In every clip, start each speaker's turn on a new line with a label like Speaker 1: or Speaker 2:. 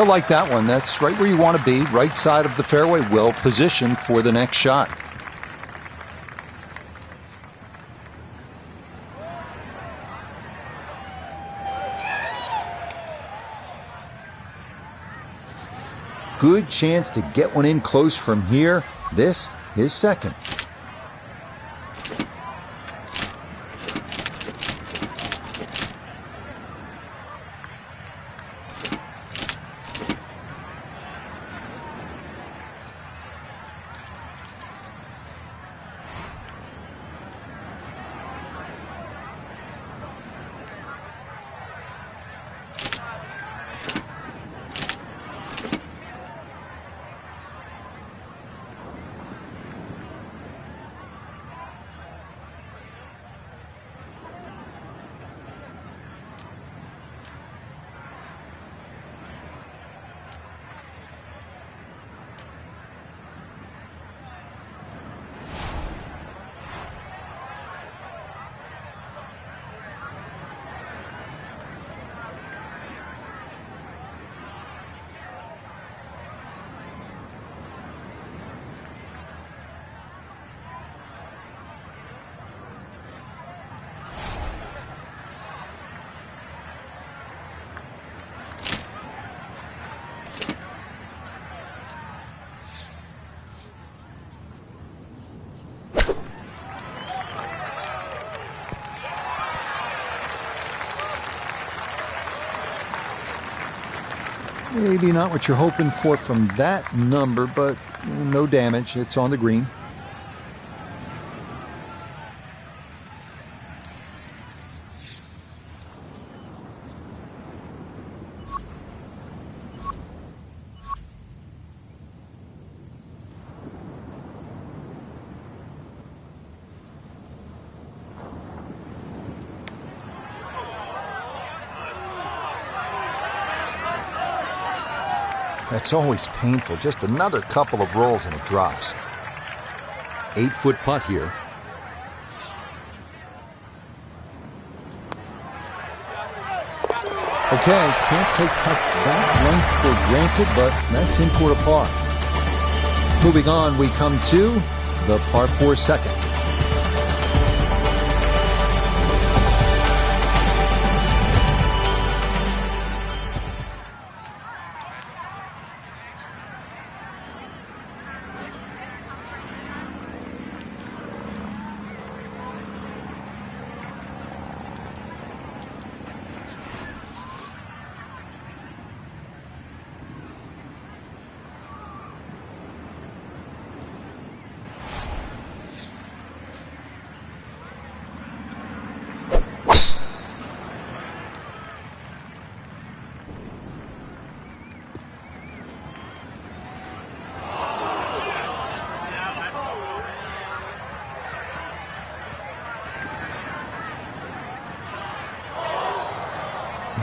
Speaker 1: He'll like that one. That's right where you want to be, right side of the fairway, well positioned for the next shot. Good chance to get one in close from here. This, his second. Maybe not what you're hoping for from that number, but no damage. It's on the green. That's always painful. Just another couple of rolls and it drops. 8-foot putt here. Okay, can't take putts that length for granted, but that's in for a par. Moving on, we come to the par 4 second.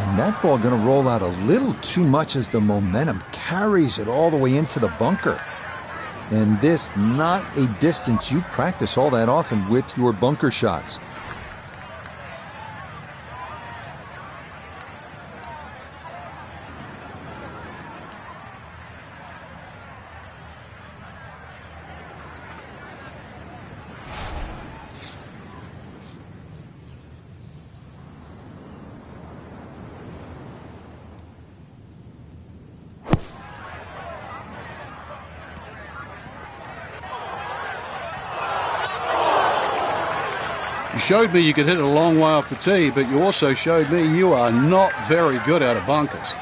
Speaker 1: And that ball going to roll out a little too much as the momentum carries it all the way into the bunker. And this, not a distance you practice all that often with your bunker shots.
Speaker 2: You showed me you could hit it a long way off the tee, but you also showed me you are not very good out of bunkers.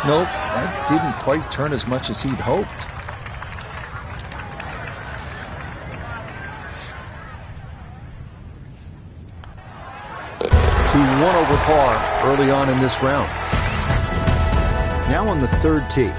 Speaker 1: Nope, that didn't quite turn as much as he'd hoped. To 1 over par early on in this round. Now on the third tee.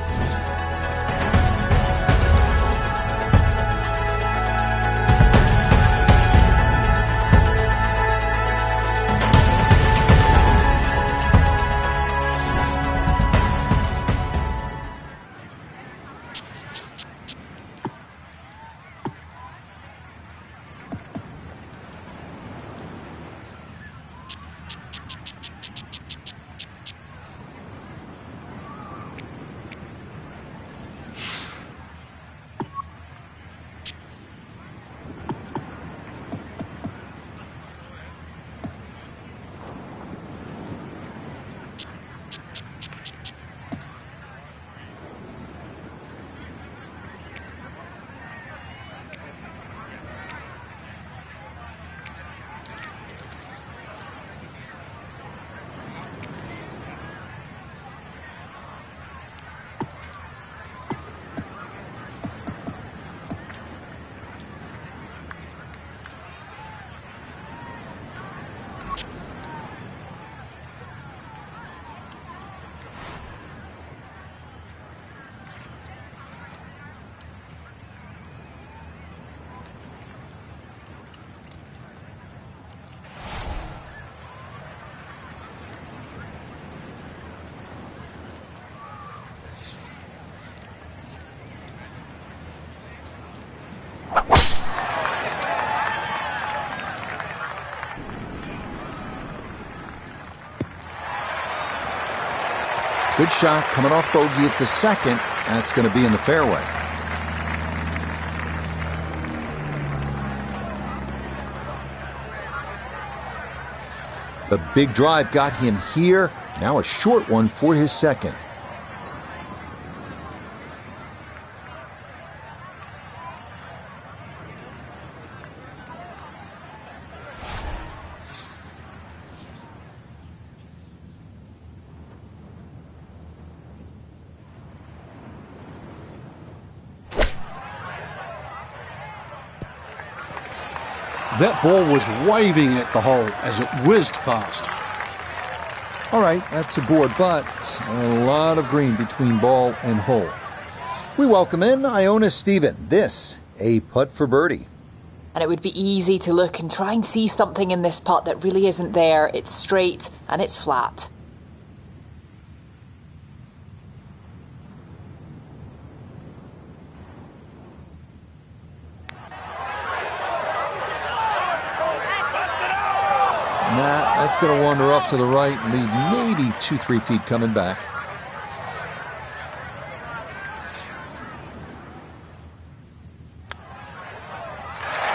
Speaker 1: Good shot coming off bogey at the second. That's going to be in the fairway. The big drive got him here. Now a short one for his second.
Speaker 2: That ball was waving at the hole as it whizzed past.
Speaker 1: All right, that's a board, but a lot of green between ball and hole. We welcome in Iona Stephen. This, a putt for birdie.
Speaker 3: And it would be easy to look and try and see something in this putt that really isn't there. It's straight and it's flat.
Speaker 1: That's going to wander off to the right and leave maybe 2-3 feet coming back.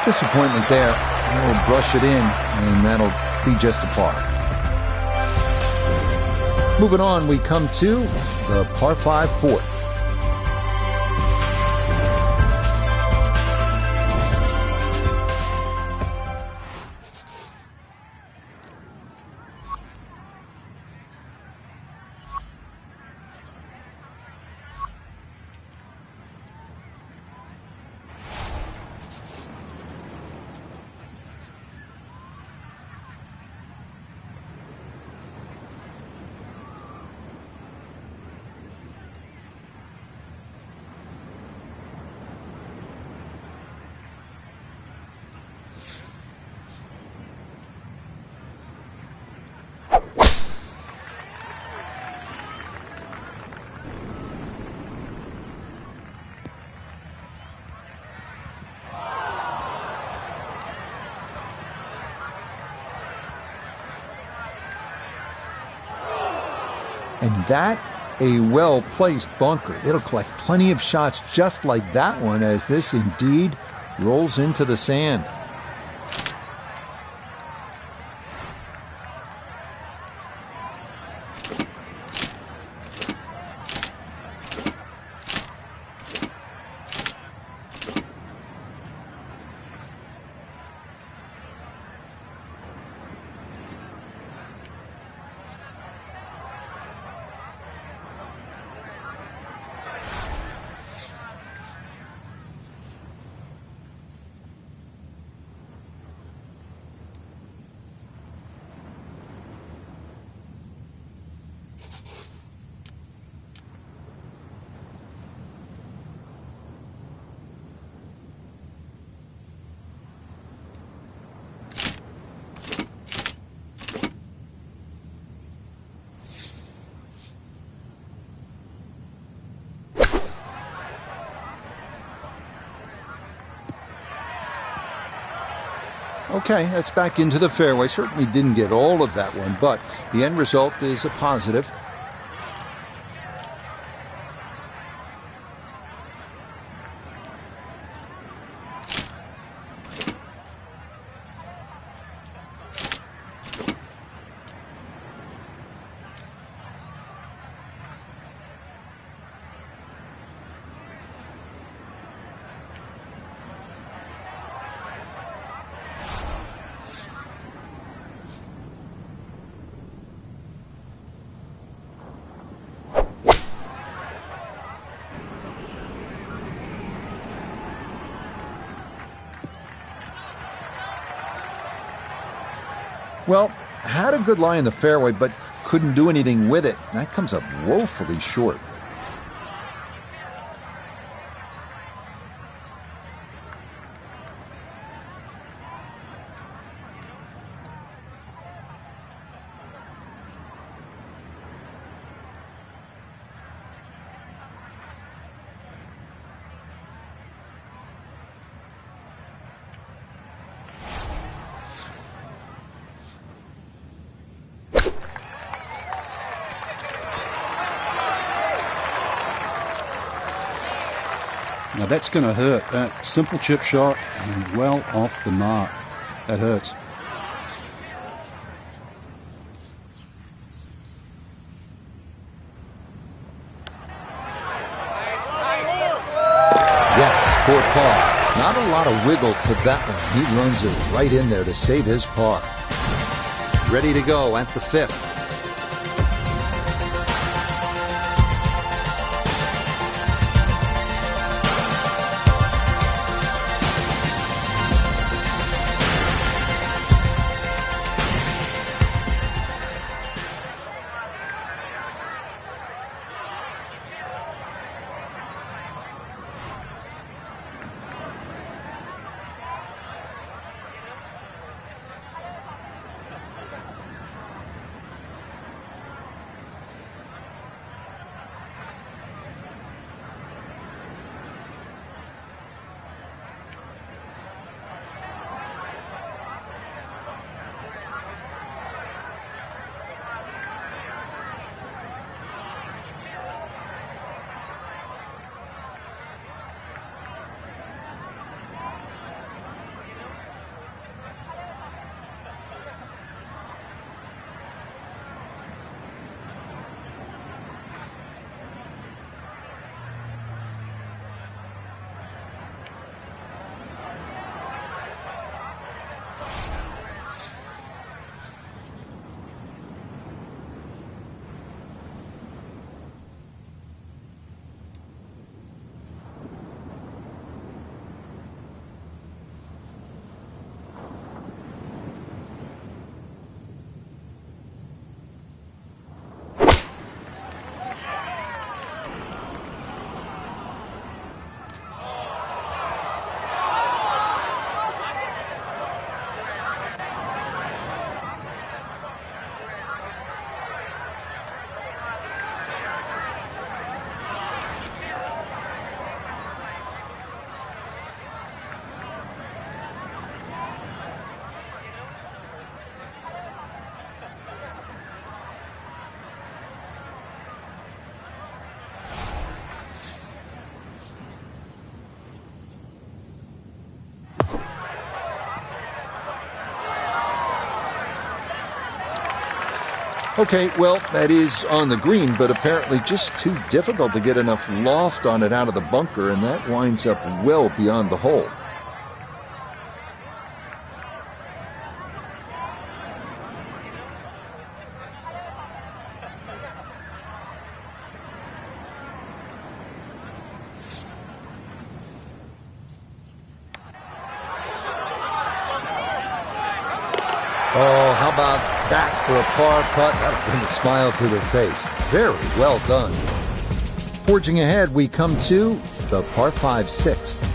Speaker 1: Disappointment there. He'll brush it in, and that'll be just a par. Moving on, we come to the par 5 fourth. And that, a well-placed bunker. It'll collect plenty of shots just like that one as this indeed rolls into the sand. Okay, that's back into the fairway. Certainly didn't get all of that one, but the end result is a positive. Well, had a good lie in the fairway, but couldn't do anything with it. That comes up woefully short.
Speaker 2: Now that's going to hurt. That simple chip shot and well off the mark. That hurts.
Speaker 1: Yes, for par. Not a lot of wiggle to that one. He runs it right in there to save his par. Ready to go at the fifth. Okay, well, that is on the green, but apparently just too difficult to get enough loft on it out of the bunker, and that winds up well beyond the hole. Oh, how about that for a par putt? That would bring a smile to their face. Very well done. Forging ahead, we come to the par 5 sixth.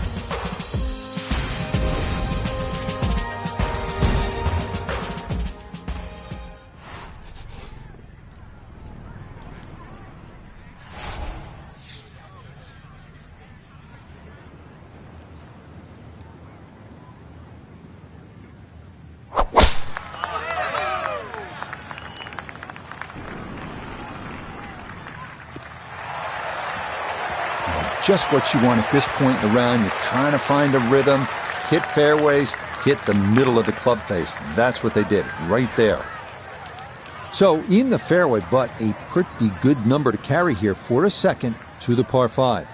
Speaker 1: just what you want at this point in the round. You're trying to find a rhythm, hit fairways, hit the middle of the club face. That's what they did right there. So in the fairway, but a pretty good number to carry here for a second to the par 5.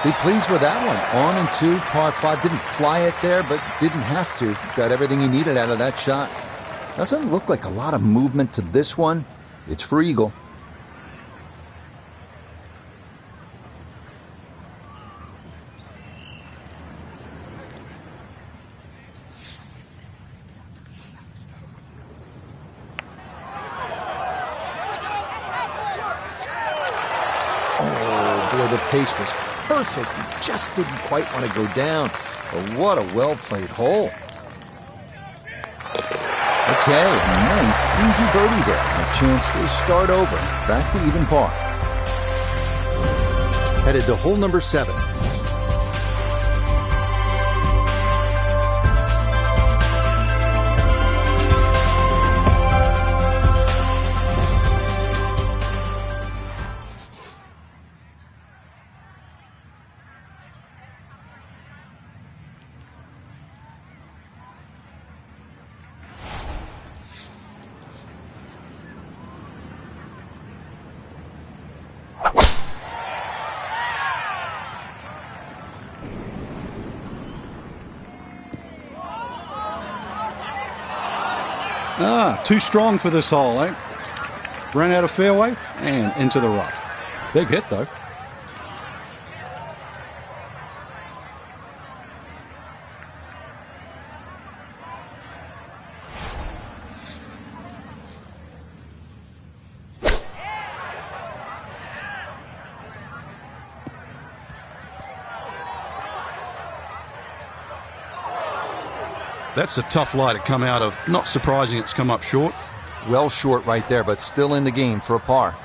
Speaker 1: Be pleased with that one. On and two, par 5. Didn't fly it there, but didn't have to. Got everything he needed out of that shot. Doesn't look like a lot of movement to this one. It's for eagle. Oh, boy, the pace was perfect. He just didn't quite want to go down. But what a well-played hole. Okay, nice, easy birdie there. A chance to start over. Back to even par. Headed to hole number 7.
Speaker 2: Too strong for this hole, eh? Ran out of fairway and into the rough. Big hit, though. That's a tough lie to come out of. Not surprising it's come up short.
Speaker 1: Well short right there, but still in the game for a par.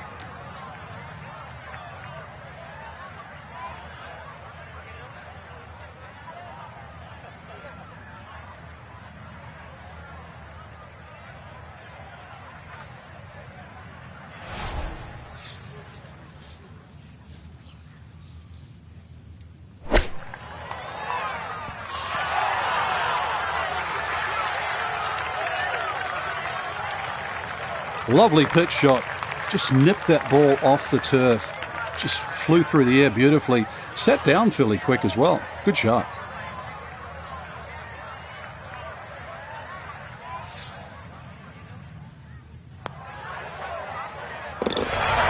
Speaker 2: Lovely pitch shot. Just nipped that ball off the turf. Just flew through the air beautifully. Sat down fairly quick as well. Good shot.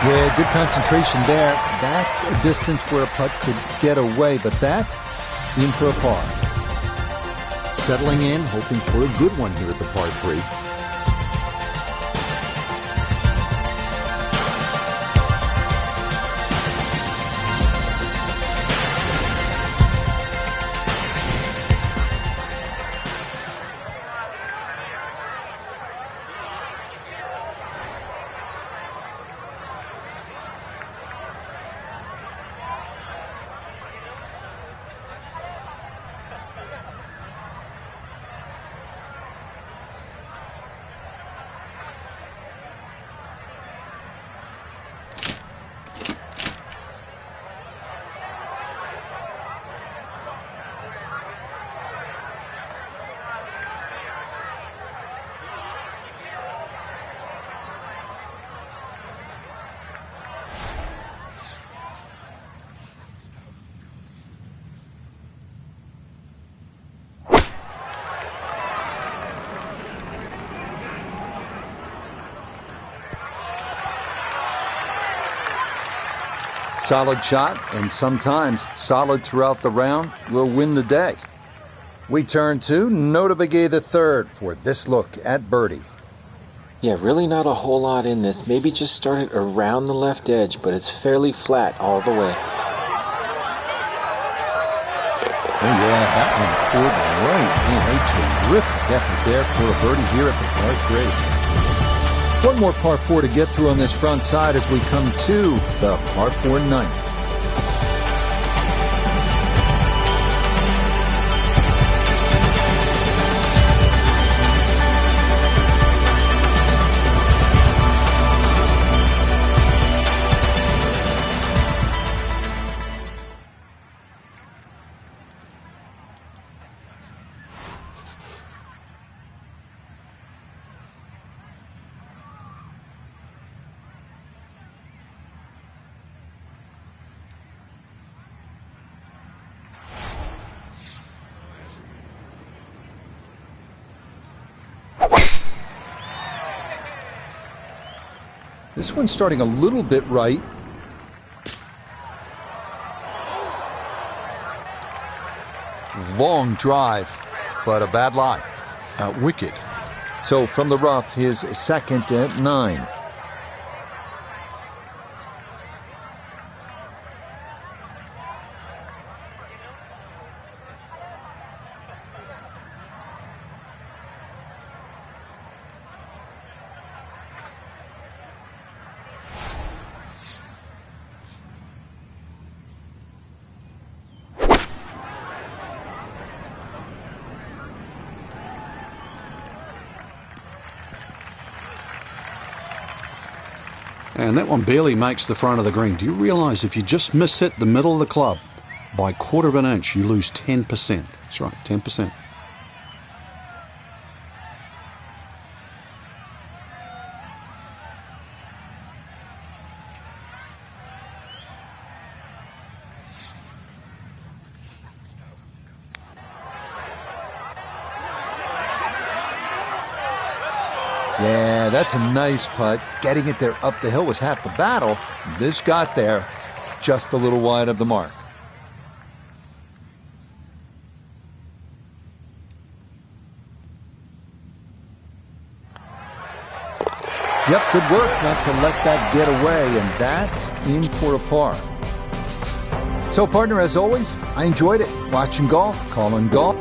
Speaker 1: Yeah, good concentration there. That's a distance where a putt could get away, but that in for a par. Settling in, hoping for a good one here at the par 3. Solid shot, and sometimes solid throughout the round, will win the day. We turn to Nota Begay III for this look at birdie.
Speaker 4: Yeah, really not a whole lot in this. Maybe just started around the left edge, but it's fairly flat all the way.
Speaker 1: Oh, yeah, that one poured right in. A terrific effort there for a birdie here at the par 3. One more par 4 to get through on this front side as we come to the par 4 ninth. This one's starting a little bit right. Long drive, but a bad lie.
Speaker 2: Wicked.
Speaker 1: So from the rough, his second at 9.
Speaker 2: And that one barely makes the front of the green. Do you realise if you just miss hit the middle of the club by 1/4 of an inch, you lose 10%. That's right, 10%.
Speaker 1: Yeah, that's a nice putt. Getting it there up the hill was half the battle. This got there just a little wide of the mark. Yep, good work not to let that get away, and that's in for a par. So, partner, as always, I enjoyed it. Watching golf, calling golf.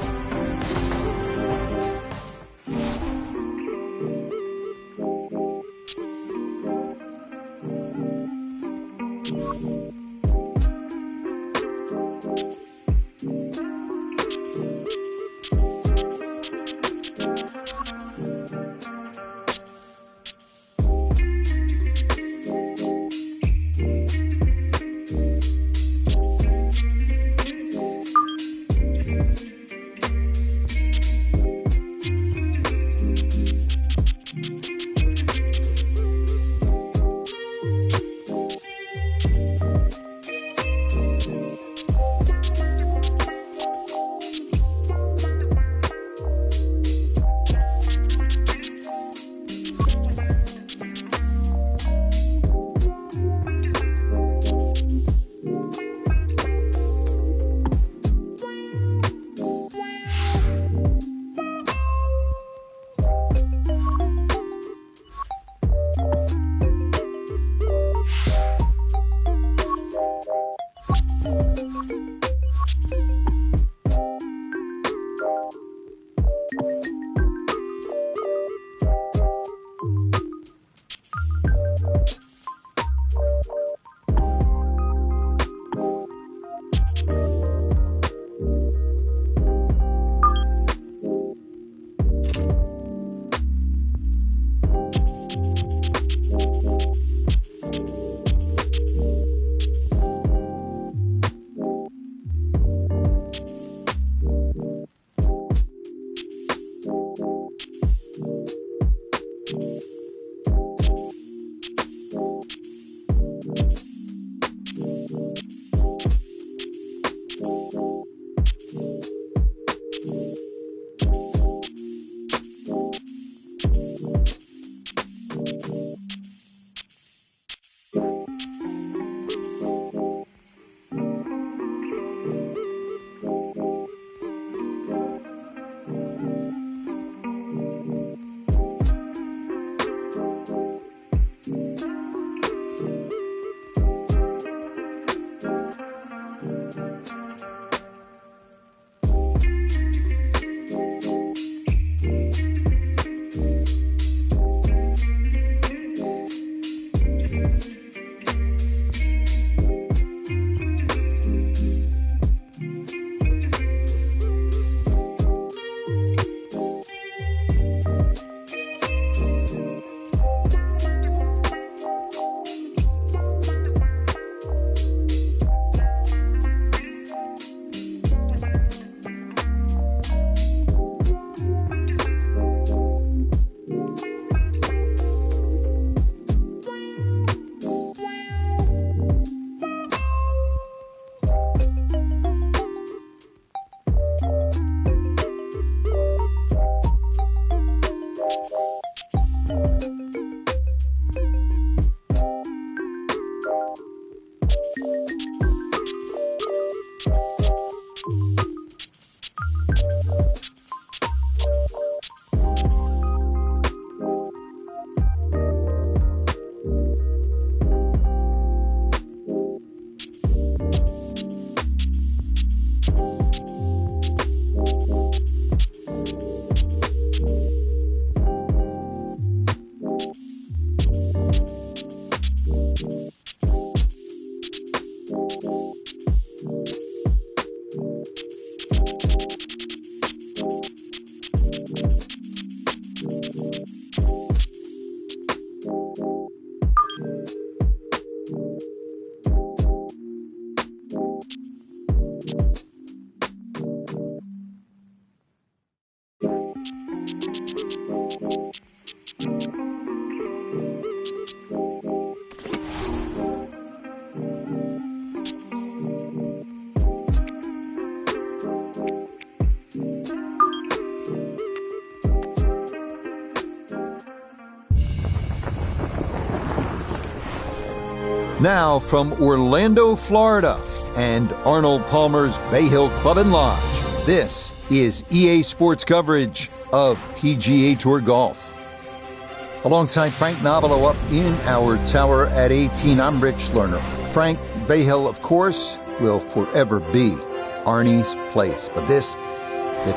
Speaker 1: Now from Orlando, Florida, and Arnold Palmer's Bay Hill Club and Lodge, this is EA Sports coverage of PGA Tour Golf. Alongside Frank Nobilo up in our tower at 18, I'm Rich Lerner. Frank, Bay Hill, of course, will forever be Arnie's place. But it's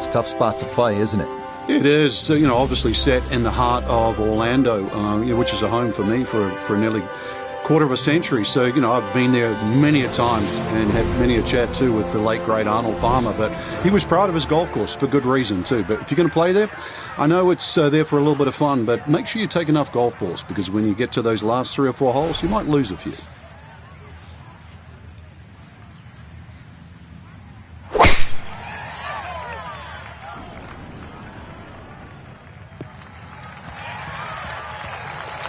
Speaker 1: a tough spot to play, isn't it?
Speaker 2: It is, obviously set in the heart of Orlando, which is a home for me for nearly quarter of a century. So, I've been there many a times and had many a chat too with the late great Arnold Palmer, but he was proud of his golf course for good reason too. But if you're going to play there, I know it's there for a little bit of fun, but make sure you take enough golf balls, because when you get to those last 3 or 4 holes, you might lose a few.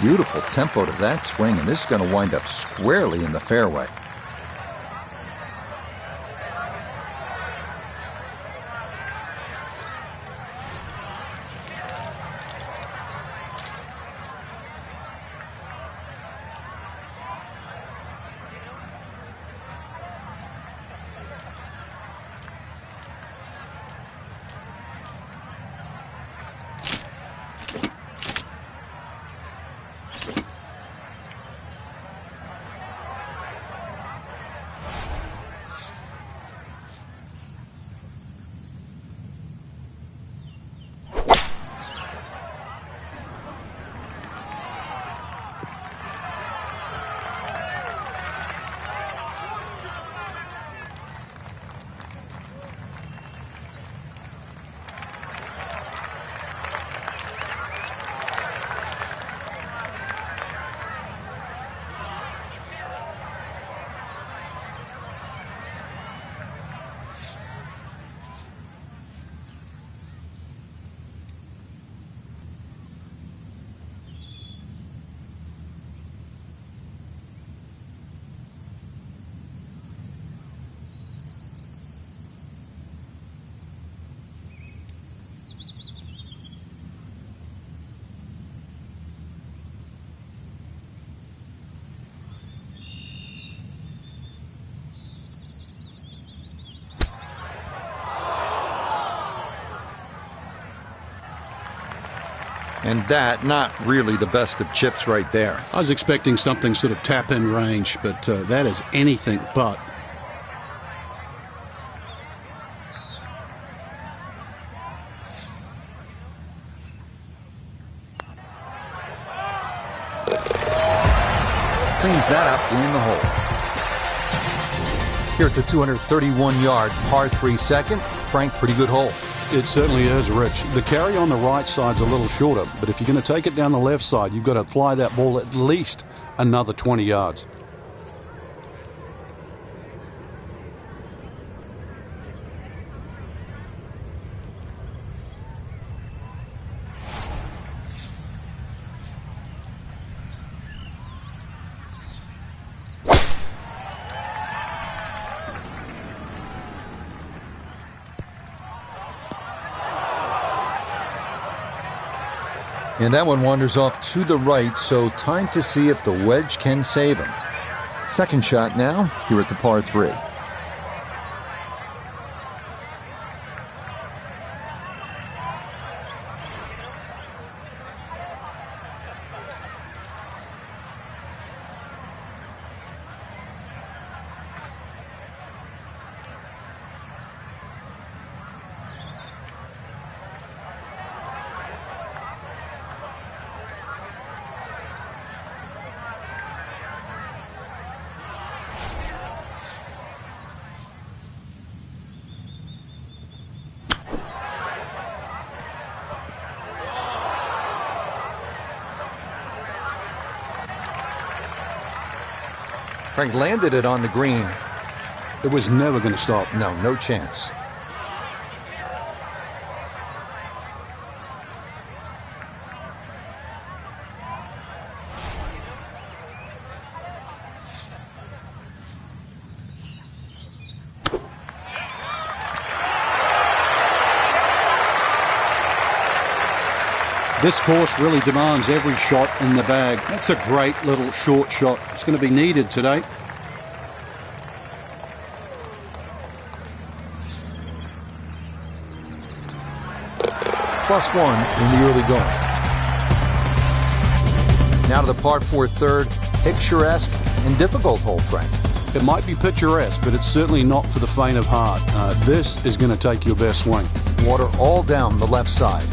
Speaker 1: Beautiful tempo to that swing, and this is going to wind up squarely in the fairway. And that, not really the best of chips right there.
Speaker 2: I was expecting something sort of tap-in range, but that is anything but.
Speaker 1: Cleans that up in the hole. Here at the 231-yard par 3 second, Frank, pretty good hole.
Speaker 2: It certainly is, Rich. The carry on the right side's a little shorter, but if you're going to take it down the left side, you've got to fly that ball at least another 20 yards.
Speaker 1: And that one wanders off to the right, so time to see if the wedge can save him. Second shot now, here at the par 3. Frank landed it on the green.
Speaker 2: It was never going to stop.
Speaker 1: No chance.
Speaker 2: This course really demands every shot in the bag. That's a great little short shot. It's going to be needed today.
Speaker 1: +1 in the early going. Now to the par 4 third, picturesque and difficult hole, Frank.
Speaker 2: It might be picturesque, but it's certainly not for the faint of heart. This is going to take your best swing.
Speaker 1: Water all down the left side.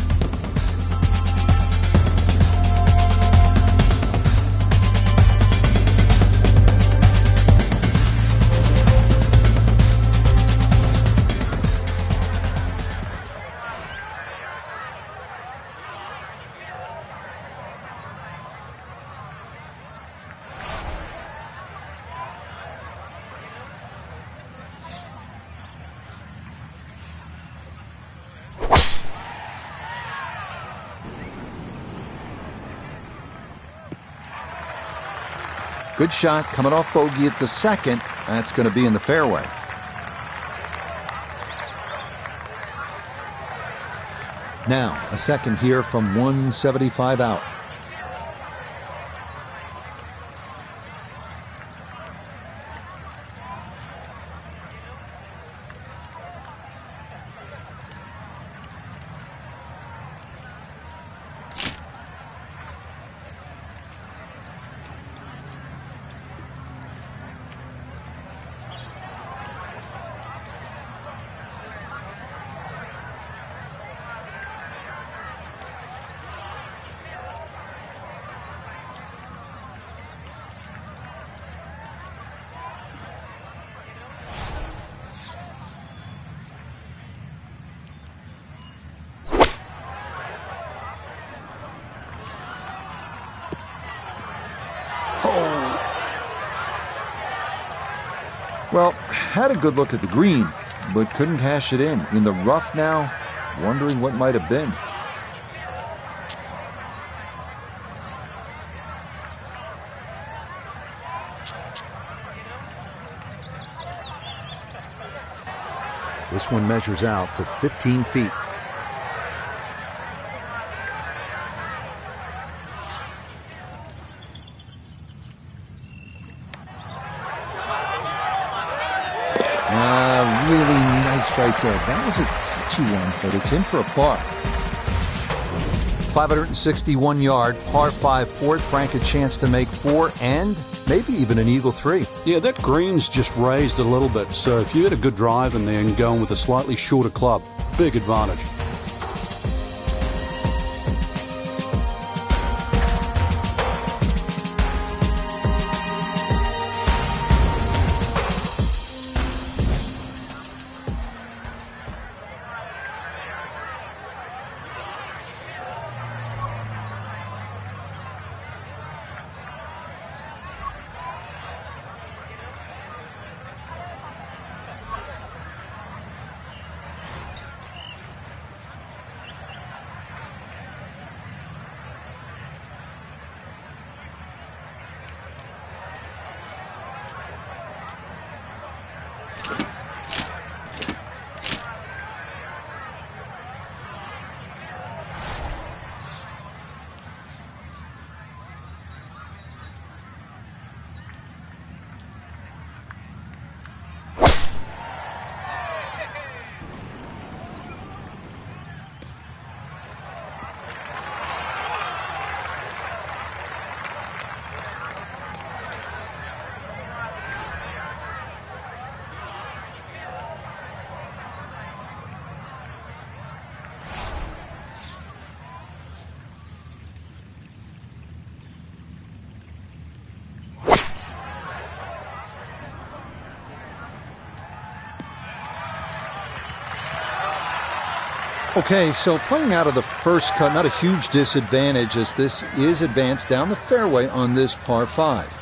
Speaker 1: Good shot coming off bogey at the second. That's going to be in the fairway. Now, a second here from 175 out. Well, had a good look at the green, but couldn't cash it in. In the rough now, wondering what might have been. This one measures out to 15 feet. Really nice right there. That was a touchy one, but it's in for a par. 561-yard, par 5 fourth. Frank a chance to make 4 and maybe even an eagle 3.
Speaker 2: Yeah, that green's just raised a little bit, so if you had a good drive in there and going with a slightly shorter club, big advantage.
Speaker 1: Okay, so playing out of the first cut, not a huge disadvantage as this is advanced down the fairway on this par 5.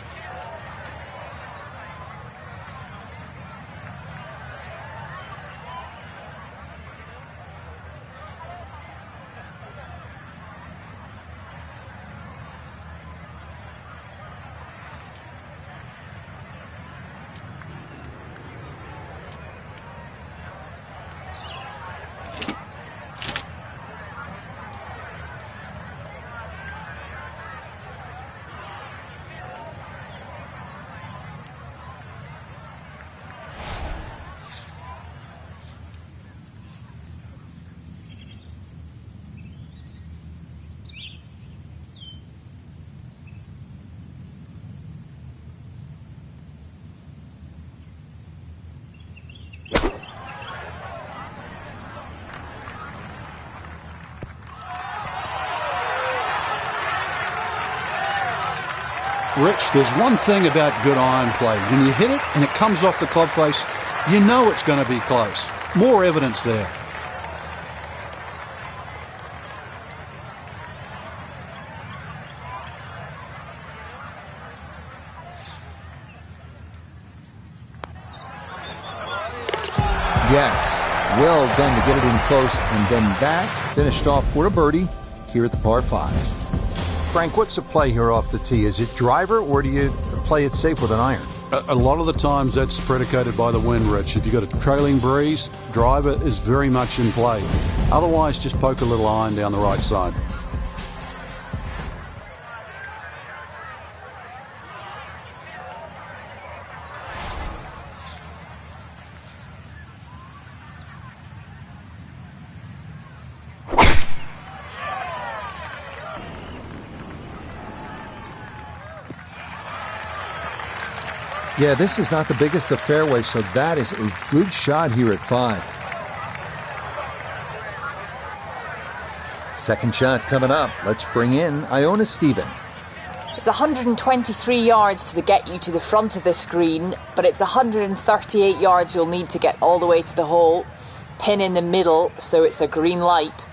Speaker 2: Rich, there's one thing about good iron play. When you hit it and it comes off the club face, you know it's going to be close. More evidence there.
Speaker 1: Yes, well done to get it in close, and then that finished off for a birdie here at the par 5. Frank, what's the play here off the tee? Is it driver, or do you play it safe with an iron?
Speaker 2: A lot of the times that's predicated by the wind, Rich. If you've got a trailing breeze, driver is very much in play. Otherwise, just poke a little iron down the right side.
Speaker 1: Yeah, this is not the biggest of fairways, so that is a good shot here at 5. Second shot coming up. Let's bring in Iona Stephen.
Speaker 3: It's 123 yards to get you to the front of this green, but it's 138 yards you'll need to get all the way to the hole. Pin in the middle, so it's a green light.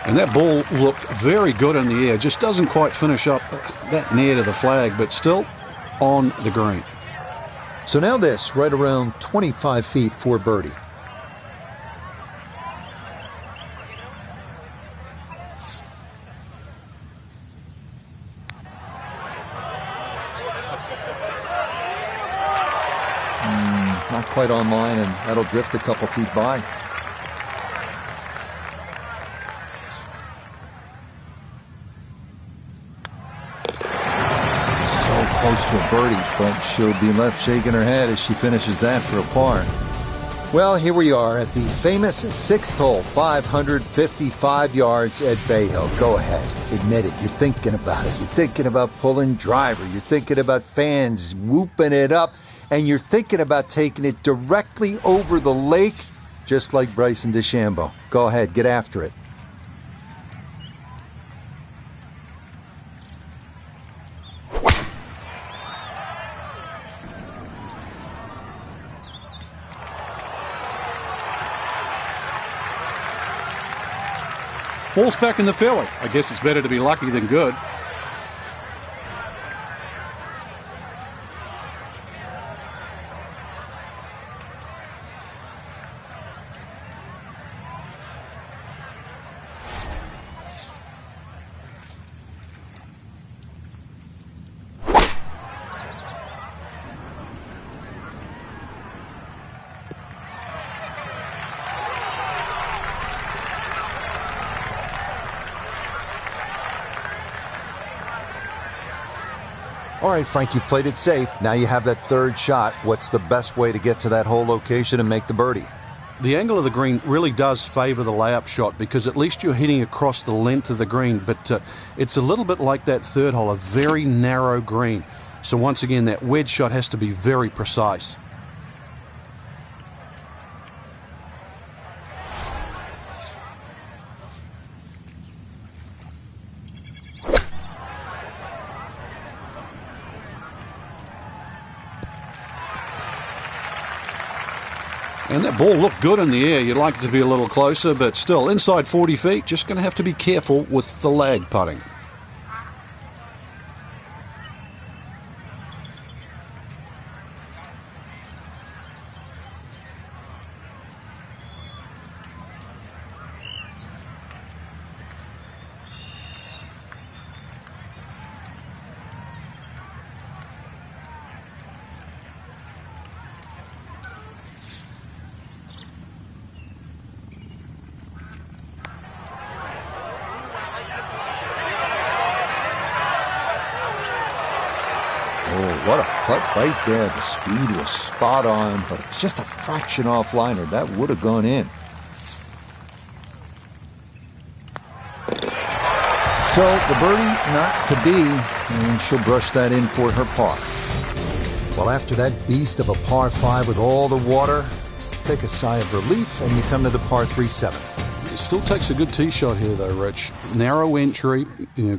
Speaker 2: And that ball looked very good in the air. Just doesn't quite finish up that near to the flag, but still on the green.
Speaker 1: So now this, right around 25 feet for birdie. Not quite on line, and that'll drift a couple feet by. Close to a birdie, but she'll be left shaking her head as she finishes that for a par. Well, here we are at the famous 6th hole, 555 yards at Bay Hill. Go ahead, admit it. You're thinking about it. You're thinking about pulling driver. You're thinking about fans whooping it up, and you're thinking about taking it directly over the lake, just like Bryson DeChambeau. Go ahead, get after it.
Speaker 2: Ball's back in the fairway. I guess it's better to be lucky than good.
Speaker 1: All right, Frank, you've played it safe. Now you have that third shot. What's the best way to get to that hole location and make the birdie?
Speaker 2: The angle of the green really does favour the layup shot because at least you're hitting across the length of the green, but it's a little bit like that third hole, a very narrow green. So once again, that wedge shot has to be very precise. And that ball looked good in the air. You'd like it to be a little closer, but still, inside 40 feet, just going to have to be careful with the lag putting.
Speaker 1: What a putt right there. The speed was spot on, but it's just a fraction off liner. That would have gone in. So the birdie not to be, and she'll brush that in for her par. Well, after that beast of a par 5 with all the water, take a sigh of relief and you come to the par 3-7.
Speaker 2: It still takes a good tee shot here though, Rich. Narrow entry,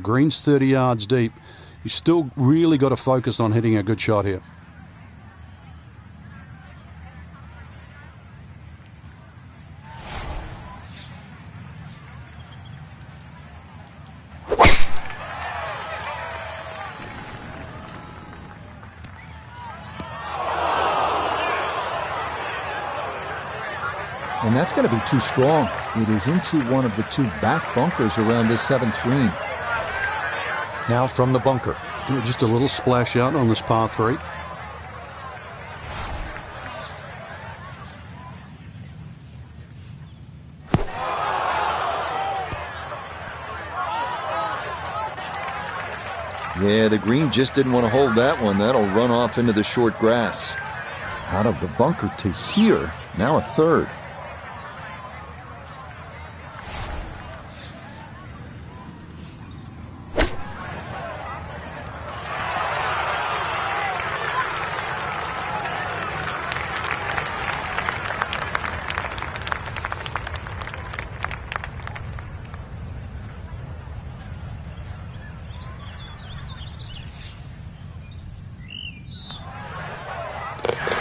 Speaker 2: green's 30 yards deep. You still really got to focus on hitting a good shot here.
Speaker 1: And that's going to be too strong. It is into one of the two back bunkers around this 7th green. Now from the bunker.
Speaker 2: Just a little splash out on this par 3.
Speaker 1: Yeah, the green just didn't want to hold that one. That'll run off into the short grass. Out of the bunker to here, now a 3rd.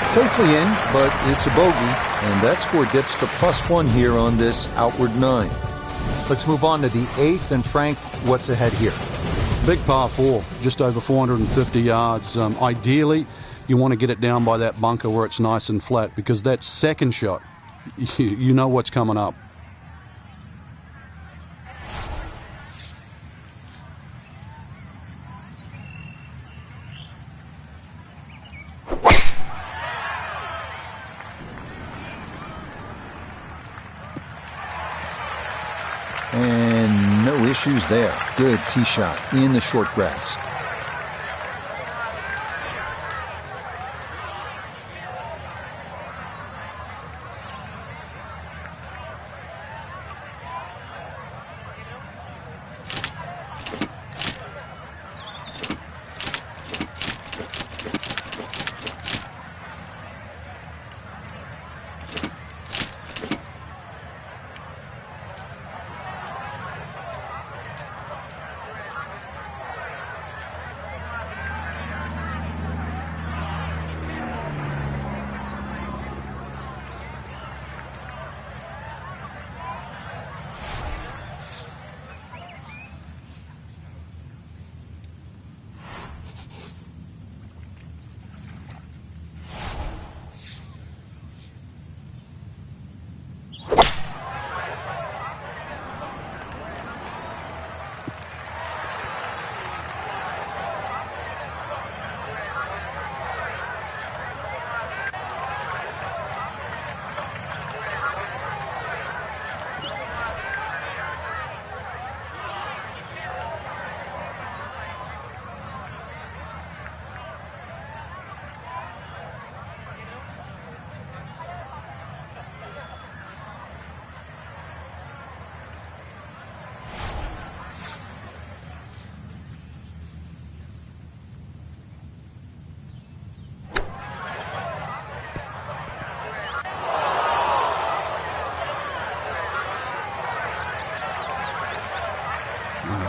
Speaker 1: Safely in, but it's a bogey, and that score dips to +1 here on this outward 9. Let's move on to the 8th, and Frank, what's ahead here?
Speaker 2: Big par 4, just over 450 yards. Ideally, you want to get it down by that bunker where it's nice and flat, because that second shot, you know what's coming up.
Speaker 1: And no issues there. Good tee shot in the short grass.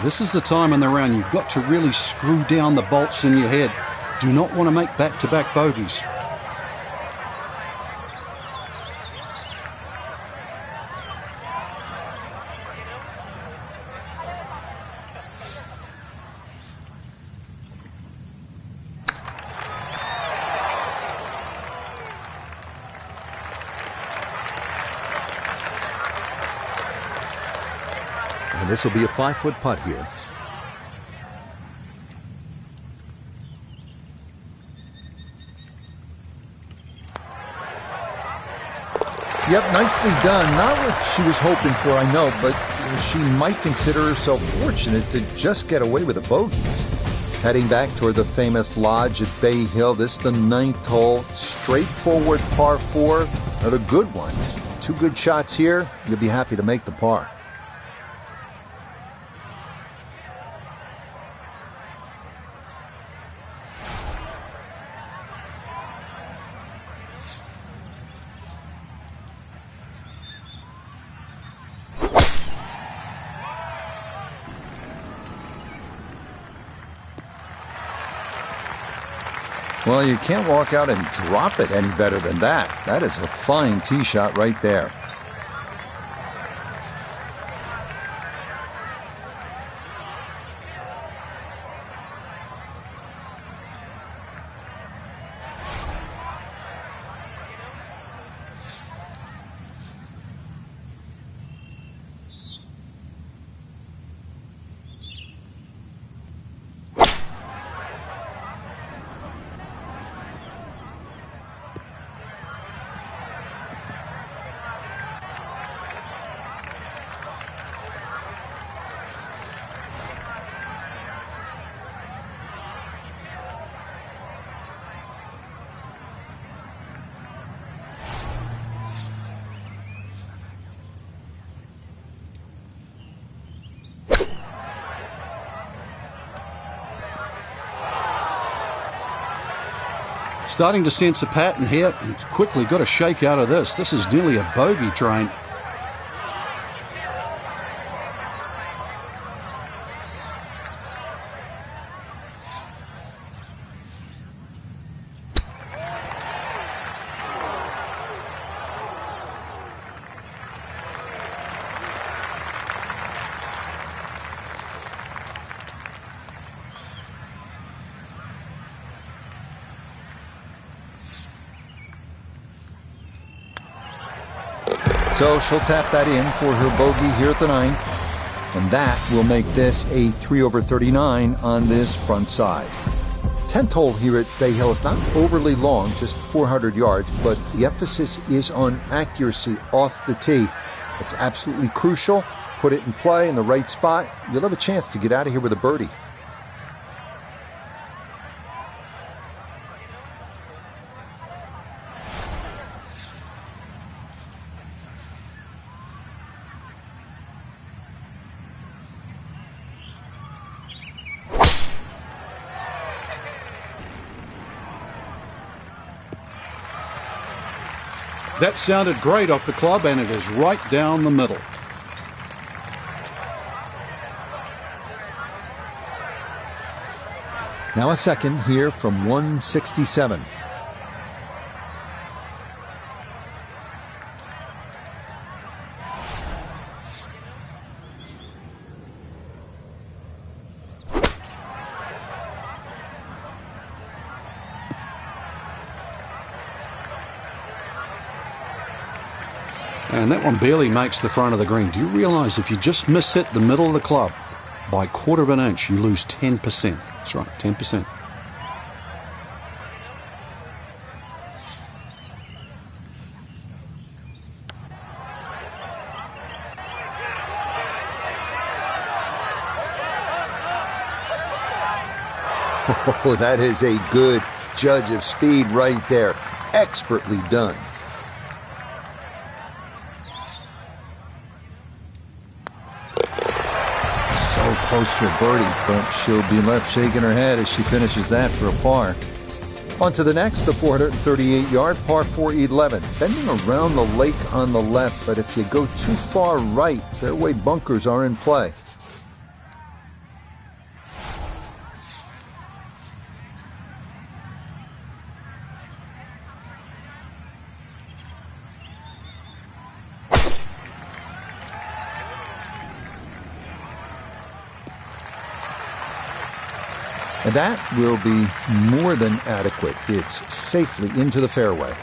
Speaker 2: This is the time in the round you've got to really screw down the bolts in your head. Do not want to make back-to-back bogeys.
Speaker 1: And this will be a 5-foot putt here. Yep, nicely done. Not what she was hoping for, I know, but she might consider herself fortunate to just get away with a bogey. Heading back toward the famous lodge at Bay Hill, this is the 9th hole. Straightforward par 4, but a good one. 2 good shots here, you'll be happy to make the par. Well, you can't walk out and drop it any better than that. That is a fine tee shot right there.
Speaker 2: Starting to sense a pattern here, and quickly got a shake out of this. This is nearly a bogey train.
Speaker 1: So she'll tap that in for her bogey here at the 9th, and that will make this a 3 over 39 on this front side. 10th hole here at Bay Hill is not overly long, just 400 yards, but the emphasis is on accuracy off the tee. It's absolutely crucial. Put it in play in the right spot. You'll have a chance to get out of here with a birdie.
Speaker 2: That sounded great off the club, and it is right down the middle.
Speaker 1: Now a second here from 167.
Speaker 2: And that one barely makes the front of the green. Do you realize if you just miss-hit the middle of the club by 1/4 of an inch, you lose 10%. That's right, 10%.
Speaker 1: Oh, that is a good judge of speed right there. Expertly done. Close to a birdie, but she'll be left shaking her head as she finishes that for a par. On to the next, the 438-yard par 4 11. Bending around the lake on the left, but if you go too far right, fairway bunkers are in play. And that will be more than adequate. It's safely into the fairway.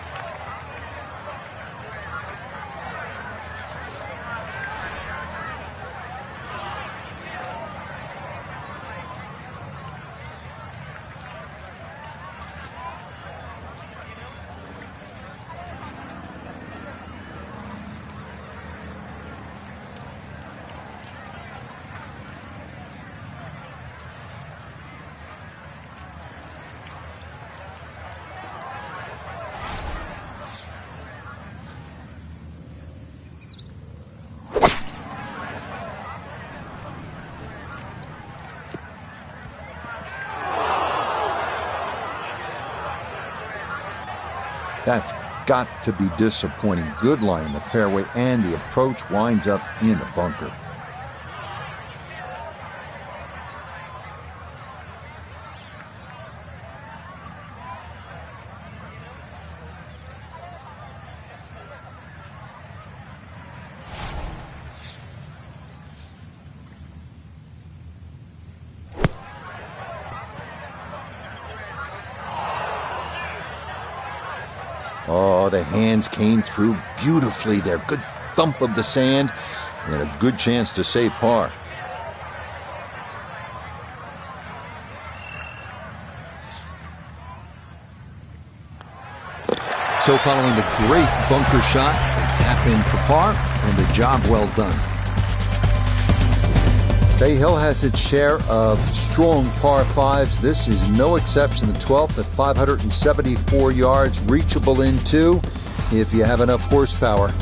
Speaker 1: That's got to be disappointing. Good lie in the fairway, and the approach winds up in the bunker. Oh, the hands came through beautifully there. Good thump of the sand and a good chance to save par. So following the great bunker shot, they tap in for par, and the job well done. Bay Hill has its share of strong par fives. This is no exception. The 12th at 574 yards, reachable in two if you have enough horsepower.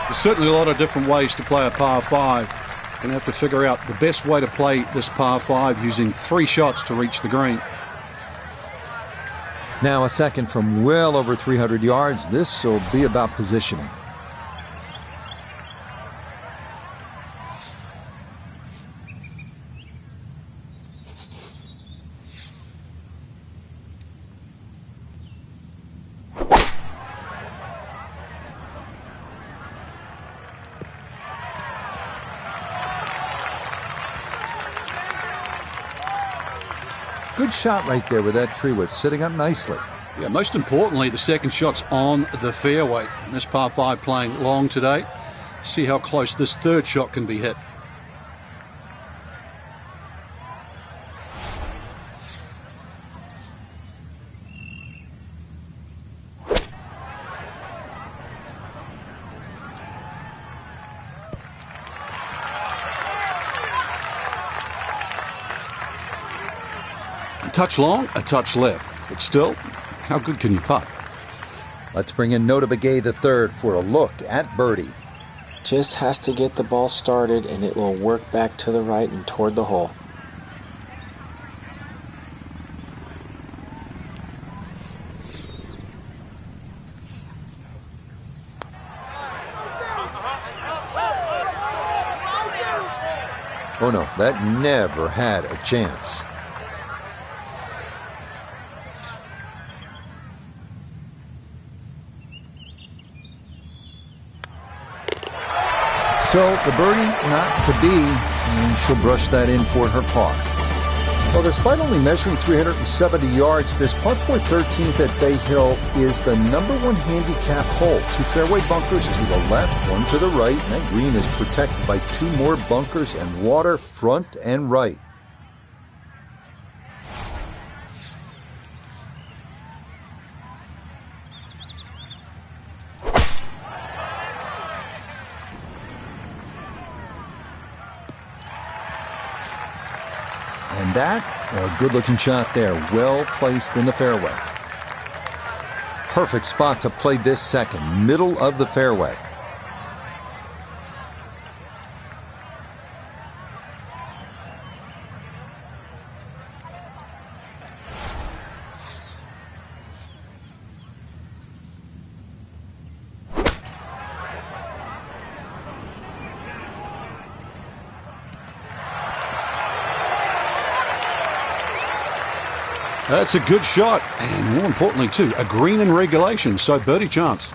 Speaker 2: There's certainly a lot of different ways to play a par 5. You're going to have to figure out the best way to play this par 5 using 3 shots to reach the green.
Speaker 1: Now a second from well over 300 yards. This will be about positioning. Good shot right there with that 3-wood, sitting up nicely.
Speaker 2: Yeah, most importantly, the second shot's on the fairway. And this par 5 playing long today. See how close this third shot can be hit. A touch long, a touch left. But still, how good can you putt?
Speaker 1: Let's bring in Nota Begay the third for a look at birdie.
Speaker 4: Just has to get the ball started and it will work back to the right and toward the hole.
Speaker 1: Oh no, that never had a chance. So the birdie not to be, and she'll brush that in for her par. Well, despite only measuring 370 yards, this par 4 13th at Bay Hill is the #1 handicap hole. 2 fairway bunkers to the left, 1 to the right, and that green is protected by 2 more bunkers and water front and right. And that, a good-looking shot there, well placed in the fairway. Perfect spot to play this second, middle of the fairway.
Speaker 2: That's a good shot, and more importantly too, a green in regulation, so birdie chance.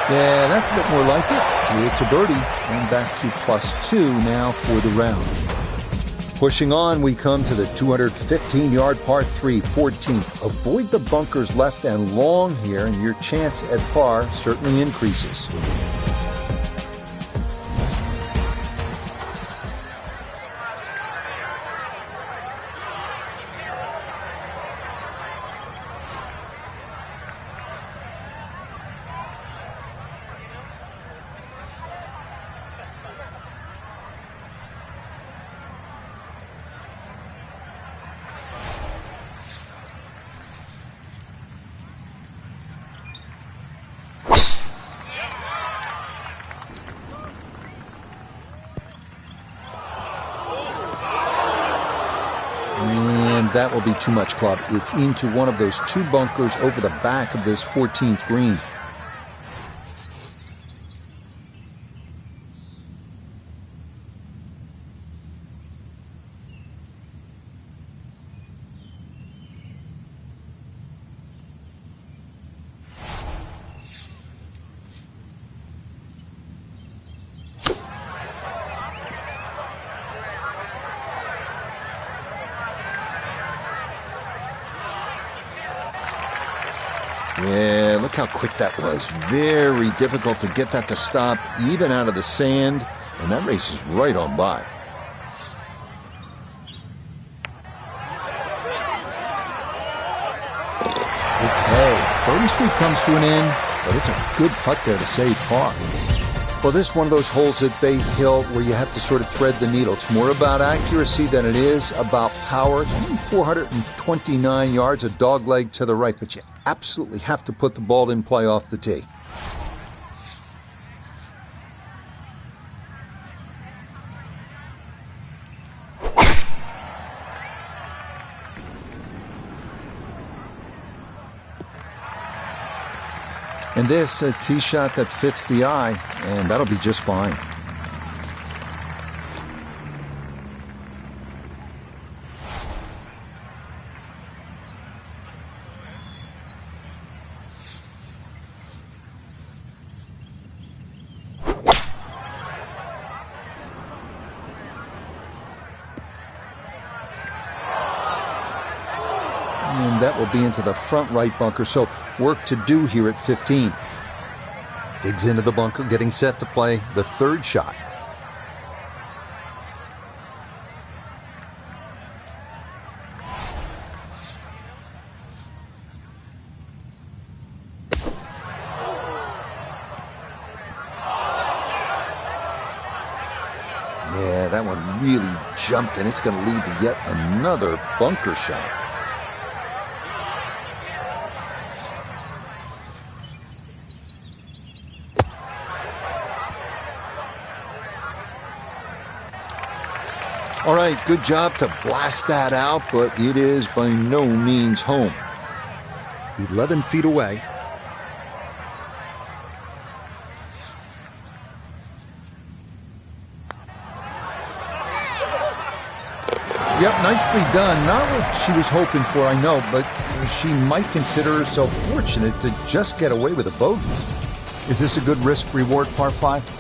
Speaker 1: Yeah, that's a bit more like it. It's a birdie, and back to +2 now for the round. Pushing on, we come to the 215-yard par 3, 14th. Avoid the bunkers left and long here, and your chance at par certainly increases. And that will be too much, club. It's into one of those two bunkers over the back of this 14th green. Yeah, look how quick that was. Very difficult to get that to stop, even out of the sand, and that race is right on by. Okay, Birdie Street comes to an end, but it's a good putt there to save par. Well, this is one of those holes at Bay Hill where you have to sort of thread the needle. It's more about accuracy than it is about power. It's only 429 yards, a dog leg to the right, but you absolutely have to put the ball in play off the tee. And this, a tee shot that fits the eye, and that'll be just fine. And that will be into the front right bunker, so work to do here at 15. Digs into the bunker, getting set to play the third shot. Yeah, that one really jumped, and it's going to lead to yet another bunker shot. All right, good job to blast that out, but it is by no means home. 11 feet away. Yep, nicely done. Not what she was hoping for, I know, but she might consider herself fortunate to just get away with a bogey. Is this a good risk-reward par 5?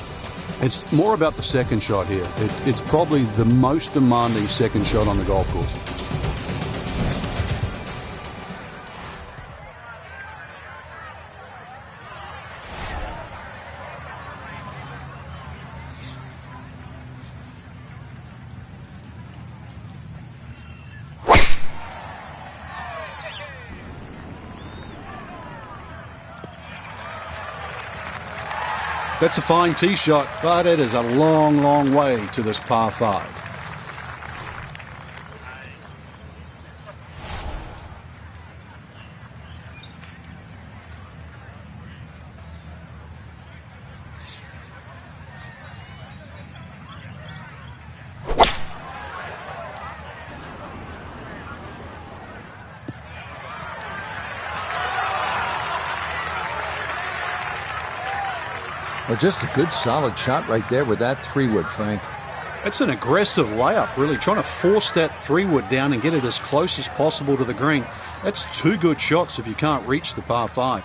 Speaker 2: It's more about the second shot here. It's probably the most demanding second shot on the golf course. That's a fine tee shot, but it is a long, long way to this par 5.
Speaker 1: Well, just a good solid shot right there with that 3-wood, Frank.
Speaker 2: It's an aggressive layup, really, trying to force that 3-wood down and get it as close as possible to the green. That's 2 good shots if you can't reach the par 5.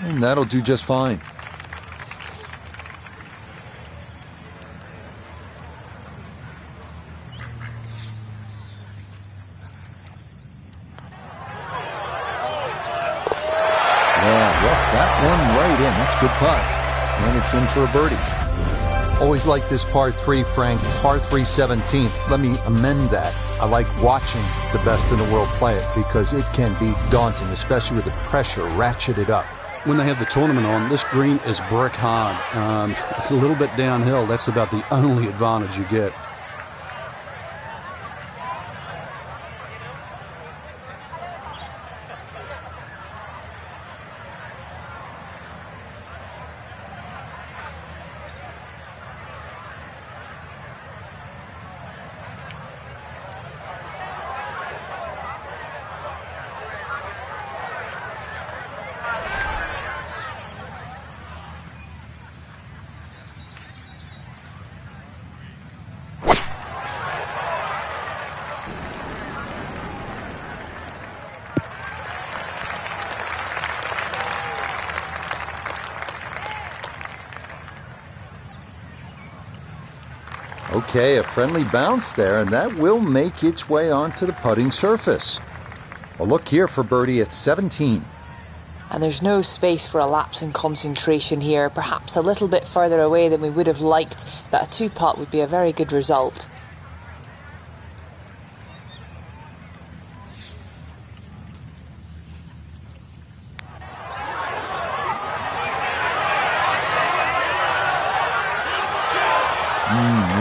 Speaker 1: And that'll do just fine. That one right in. That's a good putt. And it's in for a birdie. Always like this par 3, Frank. Par 3 17th. Let me amend that. I like watching the best in the world play it because it can be daunting, especially with the pressure ratcheted up.
Speaker 2: When they have the tournament on, this green is brick hard. It's a little bit downhill. That's about the only advantage you get.
Speaker 1: Okay, a friendly bounce there, and that will make its way onto the putting surface. Well, look here for birdie at 17.
Speaker 3: And there's no space for a lapse in concentration here, perhaps a little bit further away than we would have liked, but a 2-putt would be a very good result.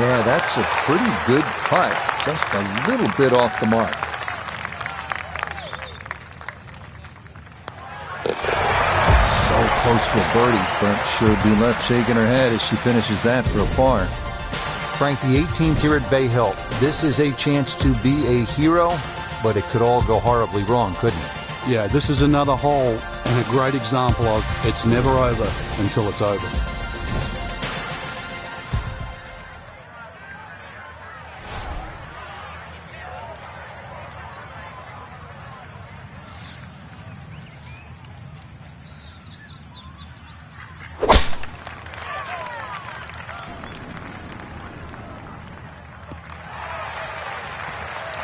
Speaker 1: Yeah, that's a pretty good putt. Just a little bit off the mark. So close to a birdie, but should be left shaking her head as she finishes that for a par. Frank, the 18th here at Bay Hill. This is a chance to be a hero, but it could all go horribly wrong, couldn't it?
Speaker 2: Yeah, this is another hole and a great example of it's never over until it's over.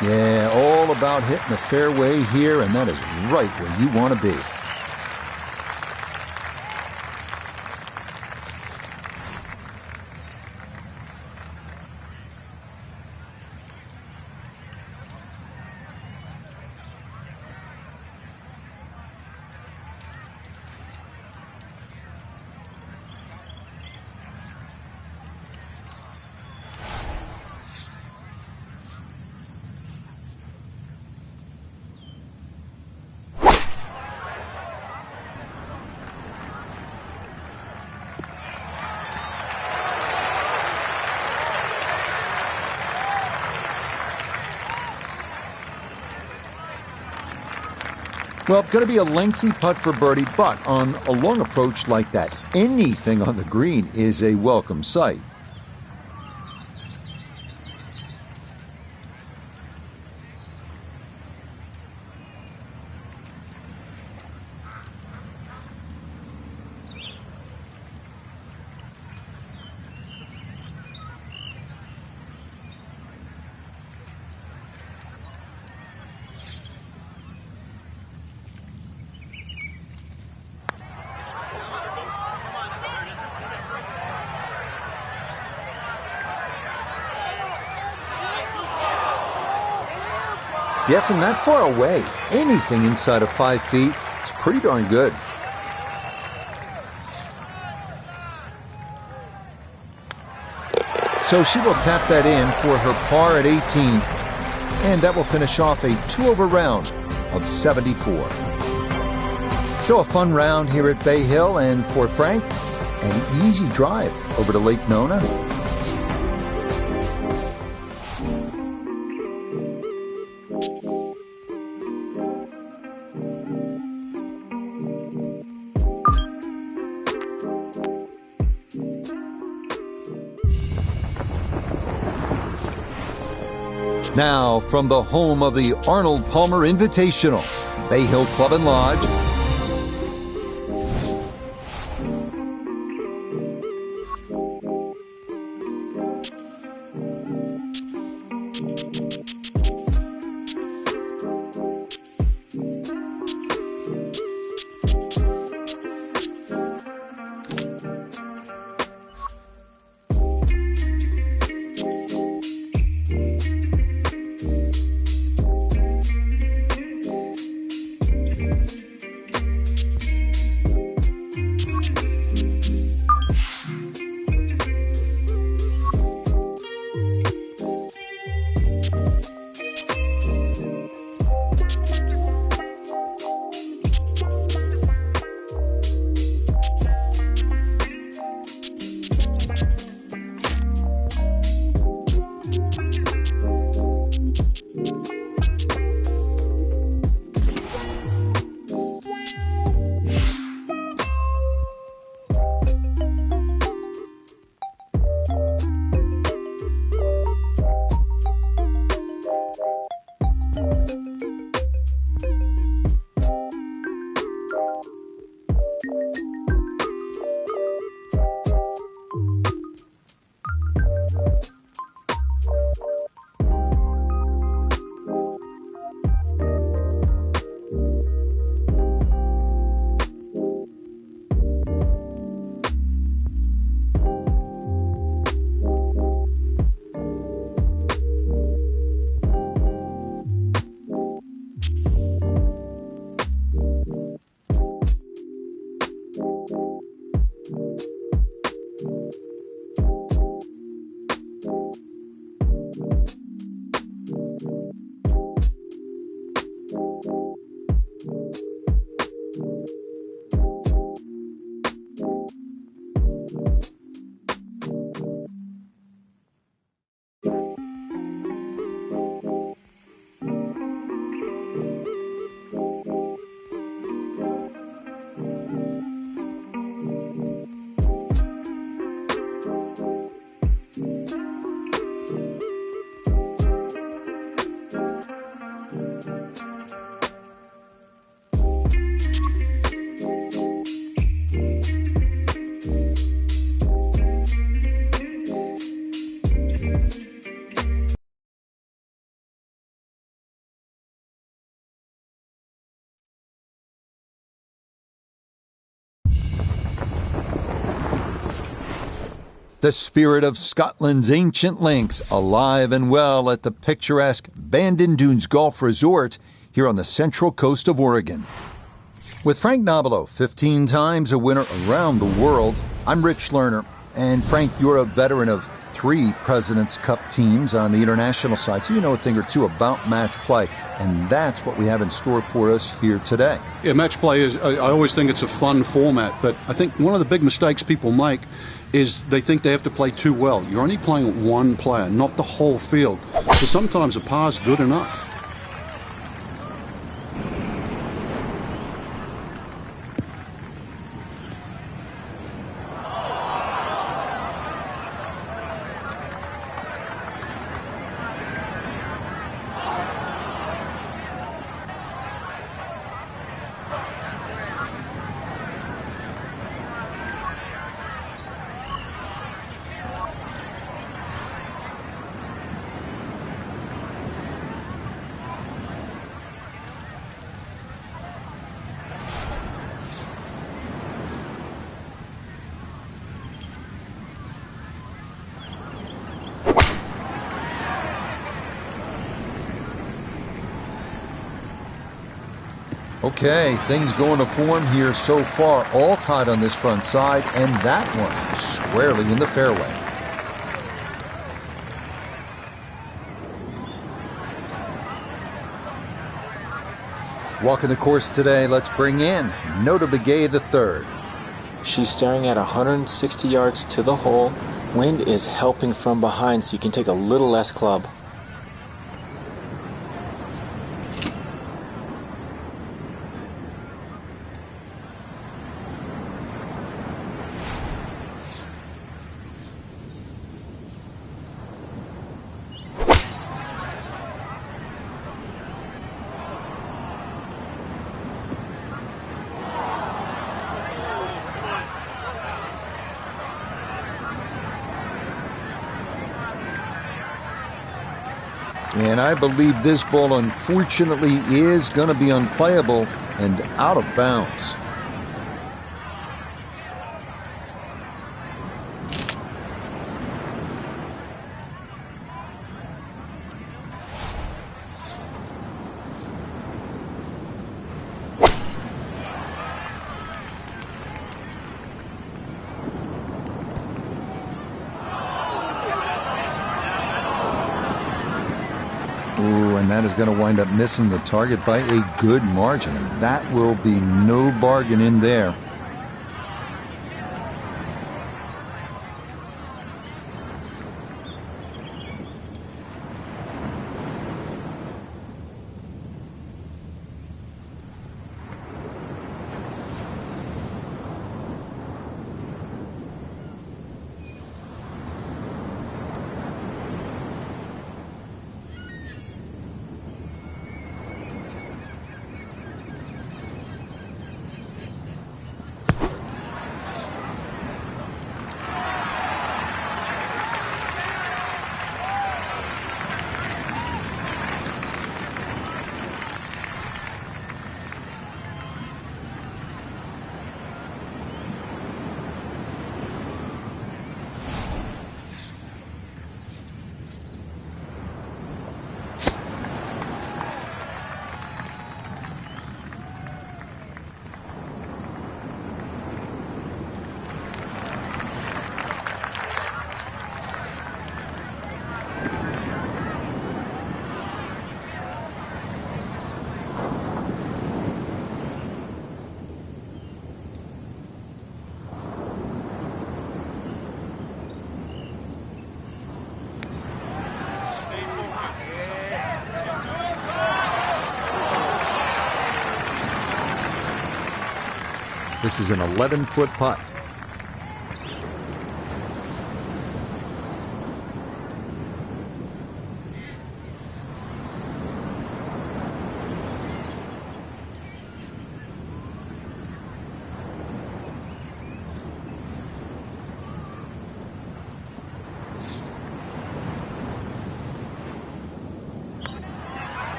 Speaker 1: Yeah, all about hitting the fairway here, and that is right where you want to be. Well, going to be a lengthy putt for birdie, but on a long approach like that, anything on the green is a welcome sight. Yeah, from that far away, anything inside of 5 feet is pretty darn good. So she will tap that in for her par at 18. And that will finish off a 2-over round of 74. So a fun round here at Bay Hill, and for Frank, an easy drive over to Lake Nona. Now, from the home of the Arnold Palmer Invitational, Bay Hill Club and Lodge, the spirit of Scotland's ancient links, alive and well at the picturesque Bandon Dunes Golf Resort here on the central coast of Oregon. With Frank Nobilo, 15 times a winner around the world, I'm Rich Lerner. And Frank, you're a veteran of 3 President's Cup teams on the international side, so you know a thing or two about match play. And that's what we have in store for us here today.
Speaker 2: Yeah, match play is, I always think it's a fun format, but I think one of the big mistakes people make is they think they have to play too well. You're only playing one player, not the whole field. So sometimes a par's good enough.
Speaker 1: Okay, things going to form here so far, all tied on this front side, and that one squarely in the fairway. Walking the course today, let's bring in Nota Begay III.
Speaker 4: She's staring at 160 yards to the hole. Wind is helping from behind, so you can take a little less club.
Speaker 1: And I believe this ball, unfortunately, is going to be unplayable and out of bounds. Ooh, and that is going to wind up missing the target by a good margin. And that will be no bargain in there. This is an 11-foot putt.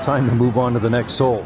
Speaker 1: Time to move on to the next hole.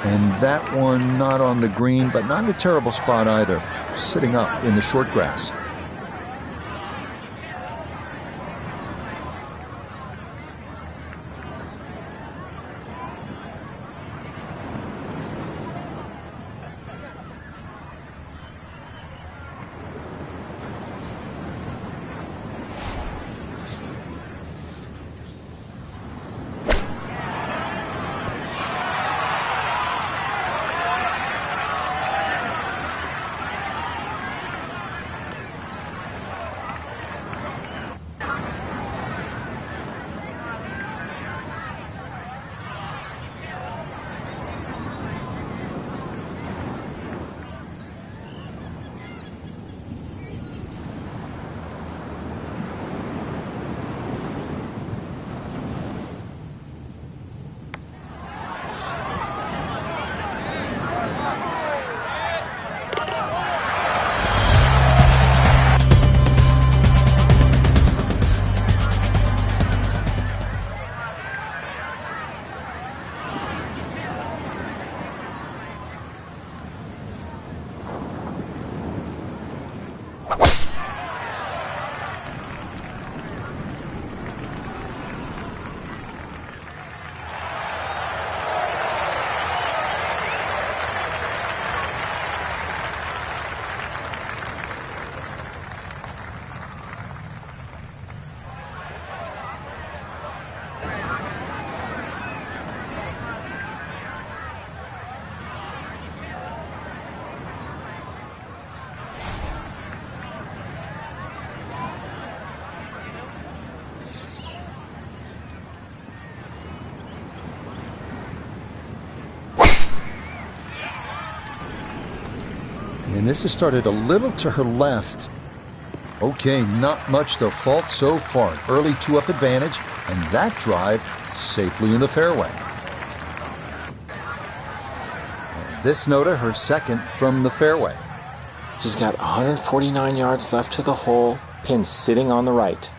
Speaker 1: And that one not on the green, but not in a terrible spot either, sitting up in the short grass. And this has started a little to her left. Okay, not much to fault so far. Early two-up advantage, and that drive safely in the fairway. And this Nota, her second from the fairway.
Speaker 4: She's got 149 yards left to the hole, pin sitting on the right.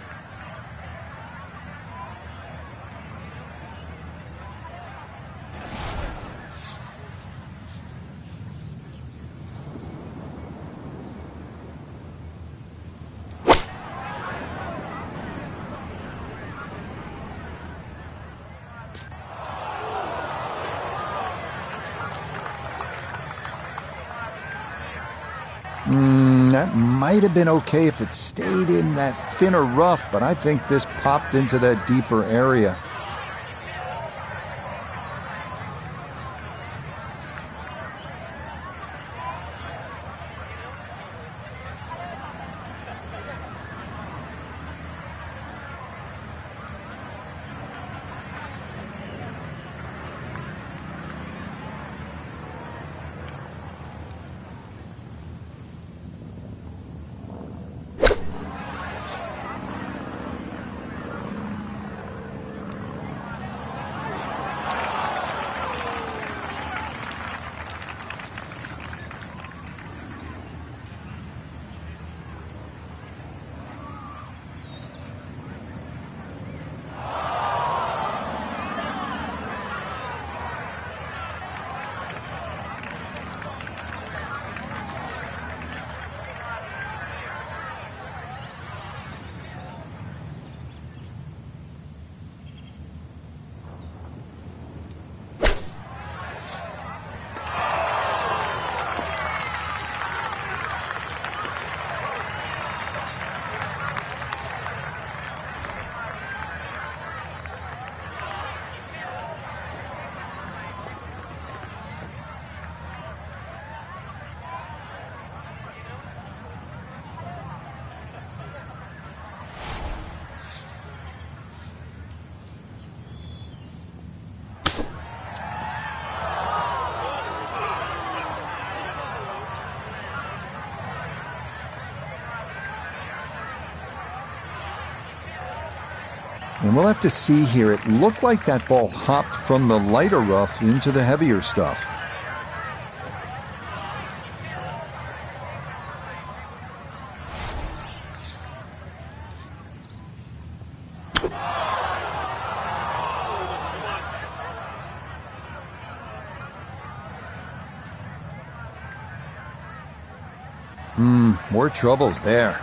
Speaker 1: That might have been okay if it stayed in that thinner rough, but I think this popped into that deeper area. And we'll have to see here. It looked like that ball hopped from the lighter rough into the heavier stuff. More troubles there.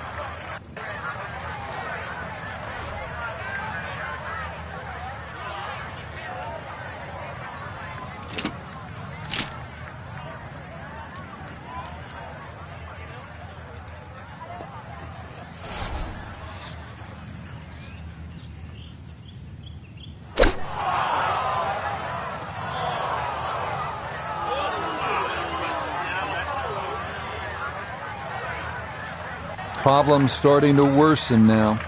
Speaker 1: Problems starting to worsen now.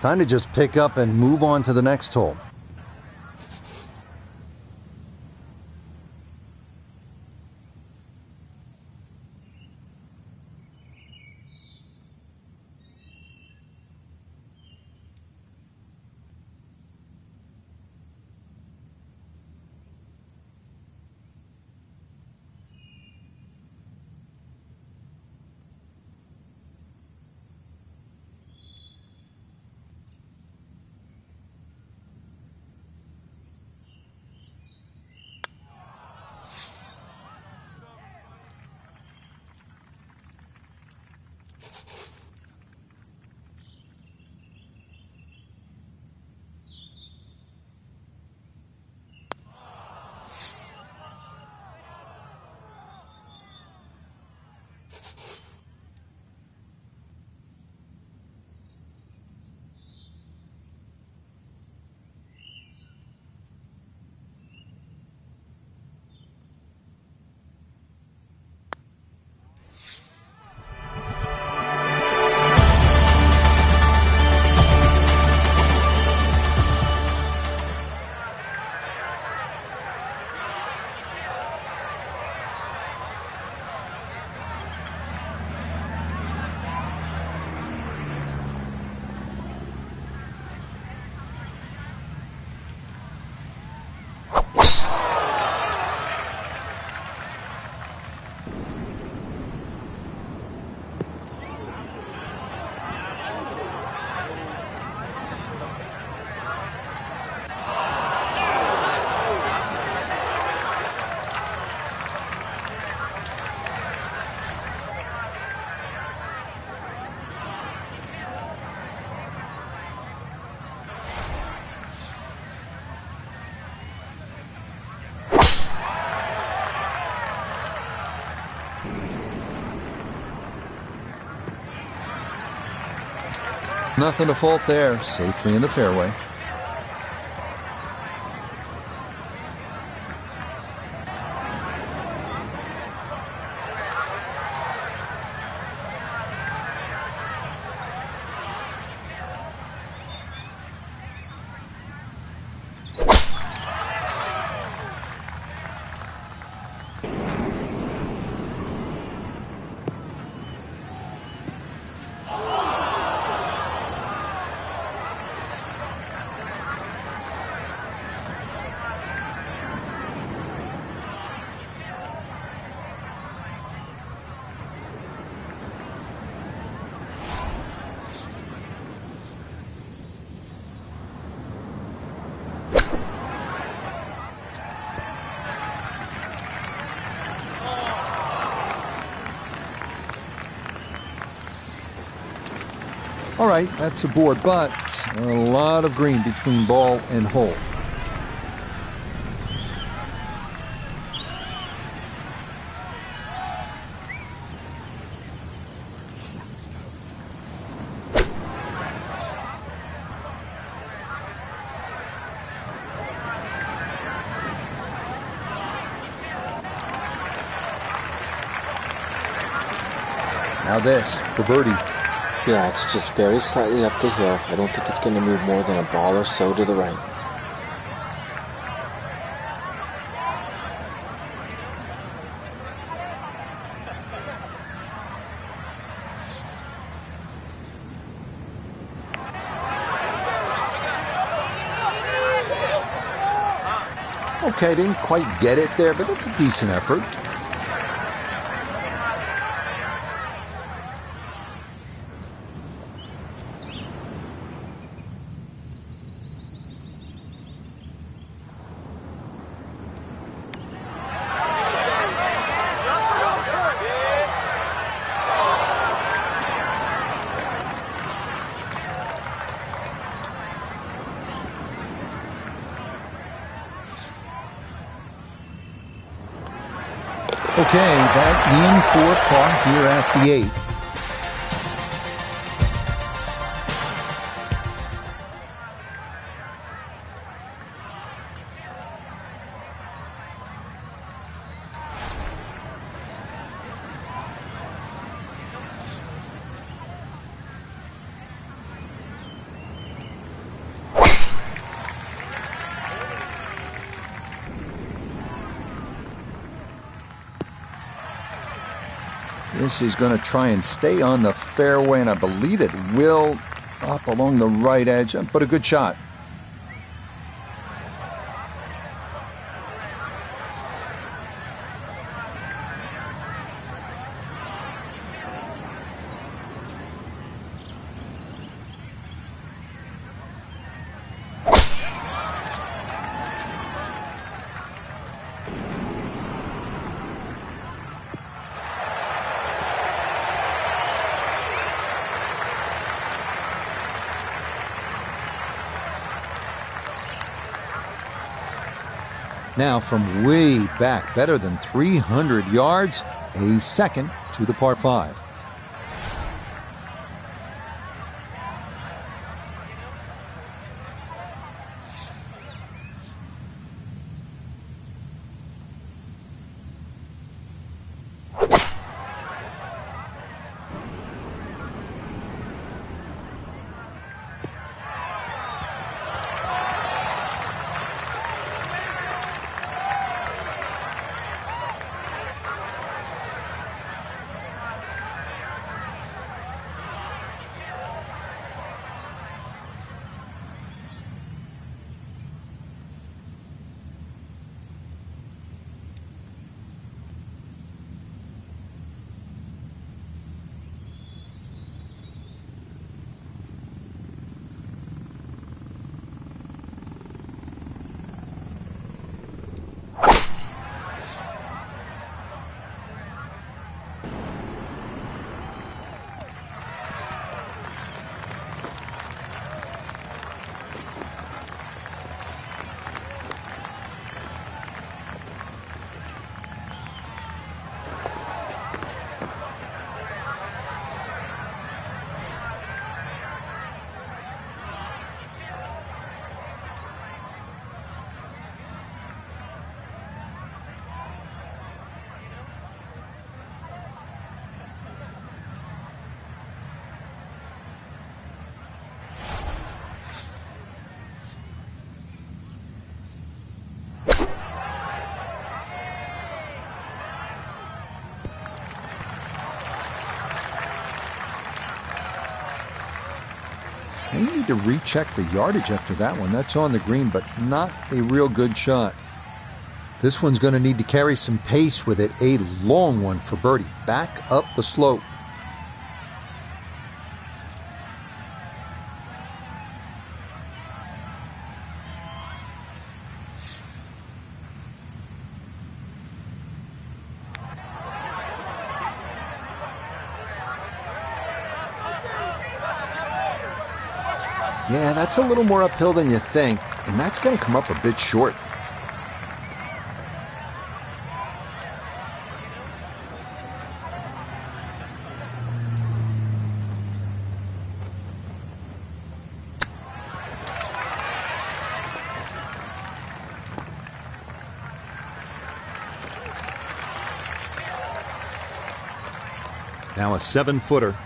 Speaker 1: Time to just pick up and move on to the next hole. Nothing to fault there, safely in the fairway. All right, that's a board, but a lot of green between ball and hole. Now this for birdie.
Speaker 4: Yeah, it's just very slightly up the hill. I don't think it's going to move more than a ball or so to the right.
Speaker 1: Okay, didn't quite get it there, but it's a decent effort. Okay, that in for par here at the 8th. This is going to try and stay on the fairway, and I believe it will, up along the right edge, but a good shot. Now from way back, better than 300 yards, a second to the par 5. They need to recheck the yardage after that one. That's on the green, but not a real good shot. This one's going to need to carry some pace with it. A long one for birdie. Back up the slope. Yeah, that's a little more uphill than you think, and that's going to come up a bit short. Now a 7-footer.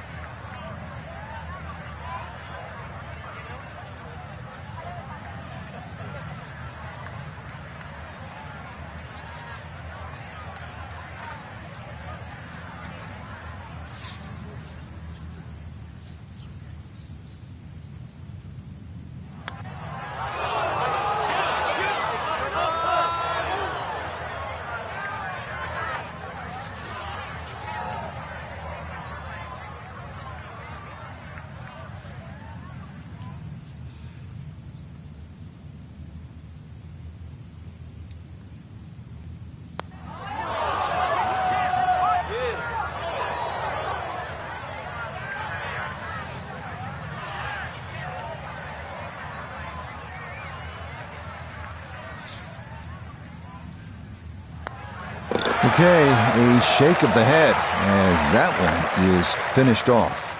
Speaker 1: Okay, a shake of the head as that one is finished off.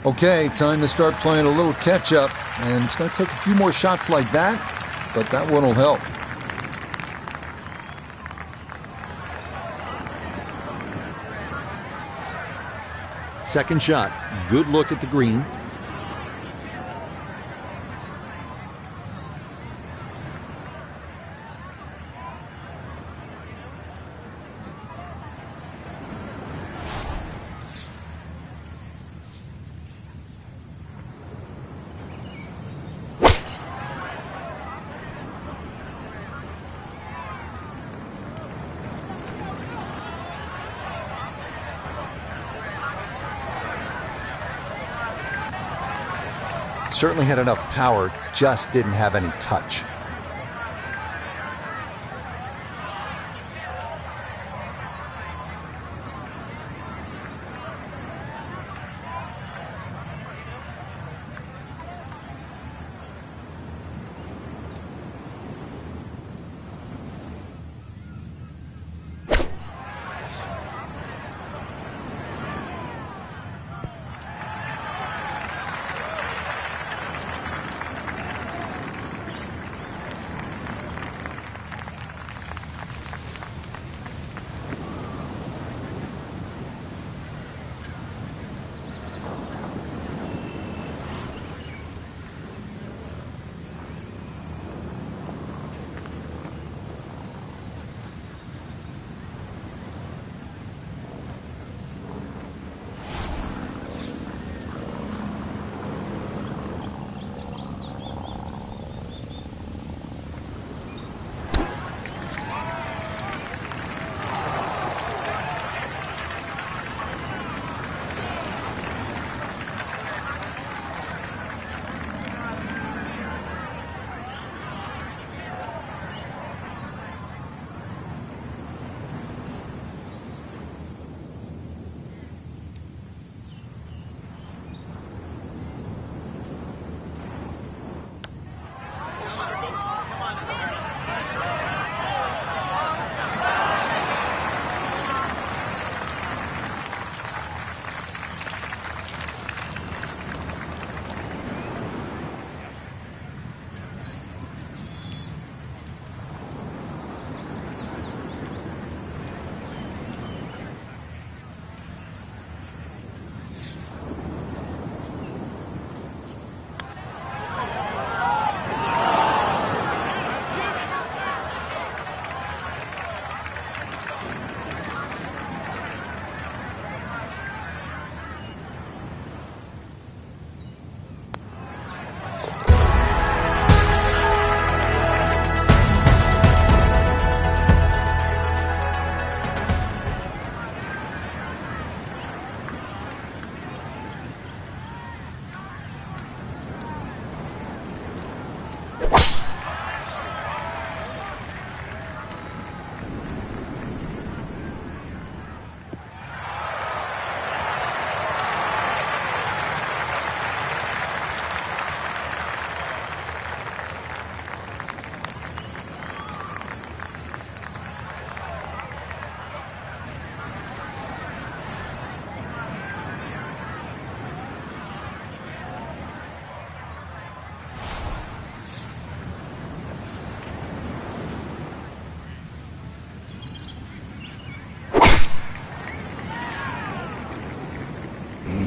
Speaker 1: Okay, time to start playing a little catch-up, and it's going to take a few more shots like that, but that one will help.
Speaker 5: Second shot, good look at the green.
Speaker 1: Certainly had enough power, just didn't have any touch.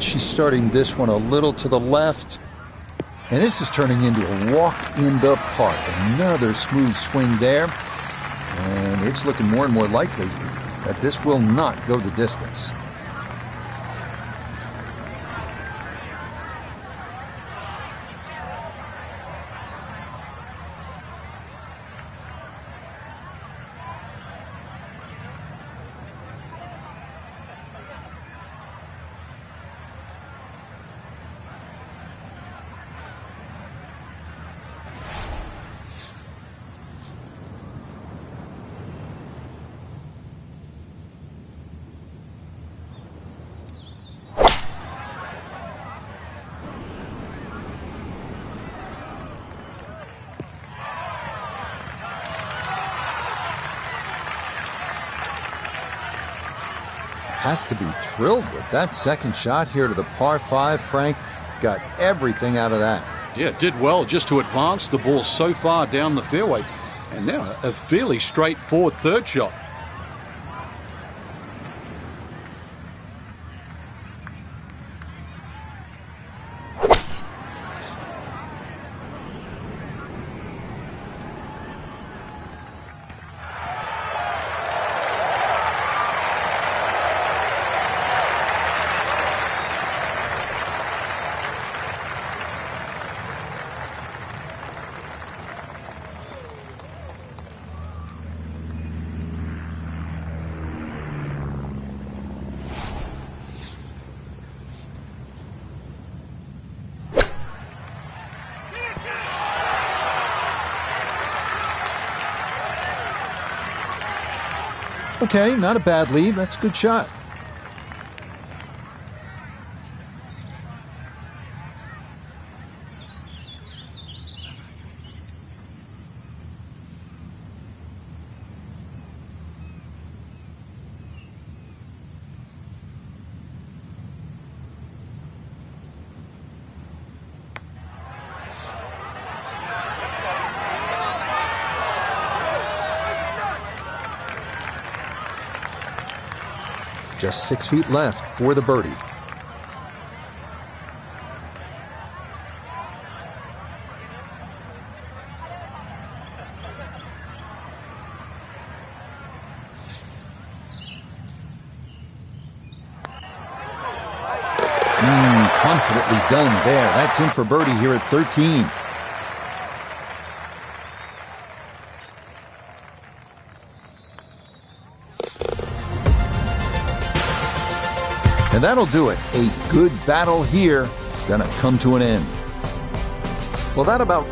Speaker 1: and she's starting this one a little to the left. And this is turning into a walk in the park. Another smooth swing there. And it's looking more and more likely that this will not go the distance. Has to be thrilled with that second shot here to the par 5. Frank got everything out of that.
Speaker 2: Yeah, did well just to advance the ball so far down the fairway. And now a fairly straightforward third shot.
Speaker 1: Okay, not a bad lead. That's a good shot. Just 6 feet left for the birdie. Confidently done there. That's in for birdie here at 13. And that'll do it. A good battle here gonna come to an end. Well, that about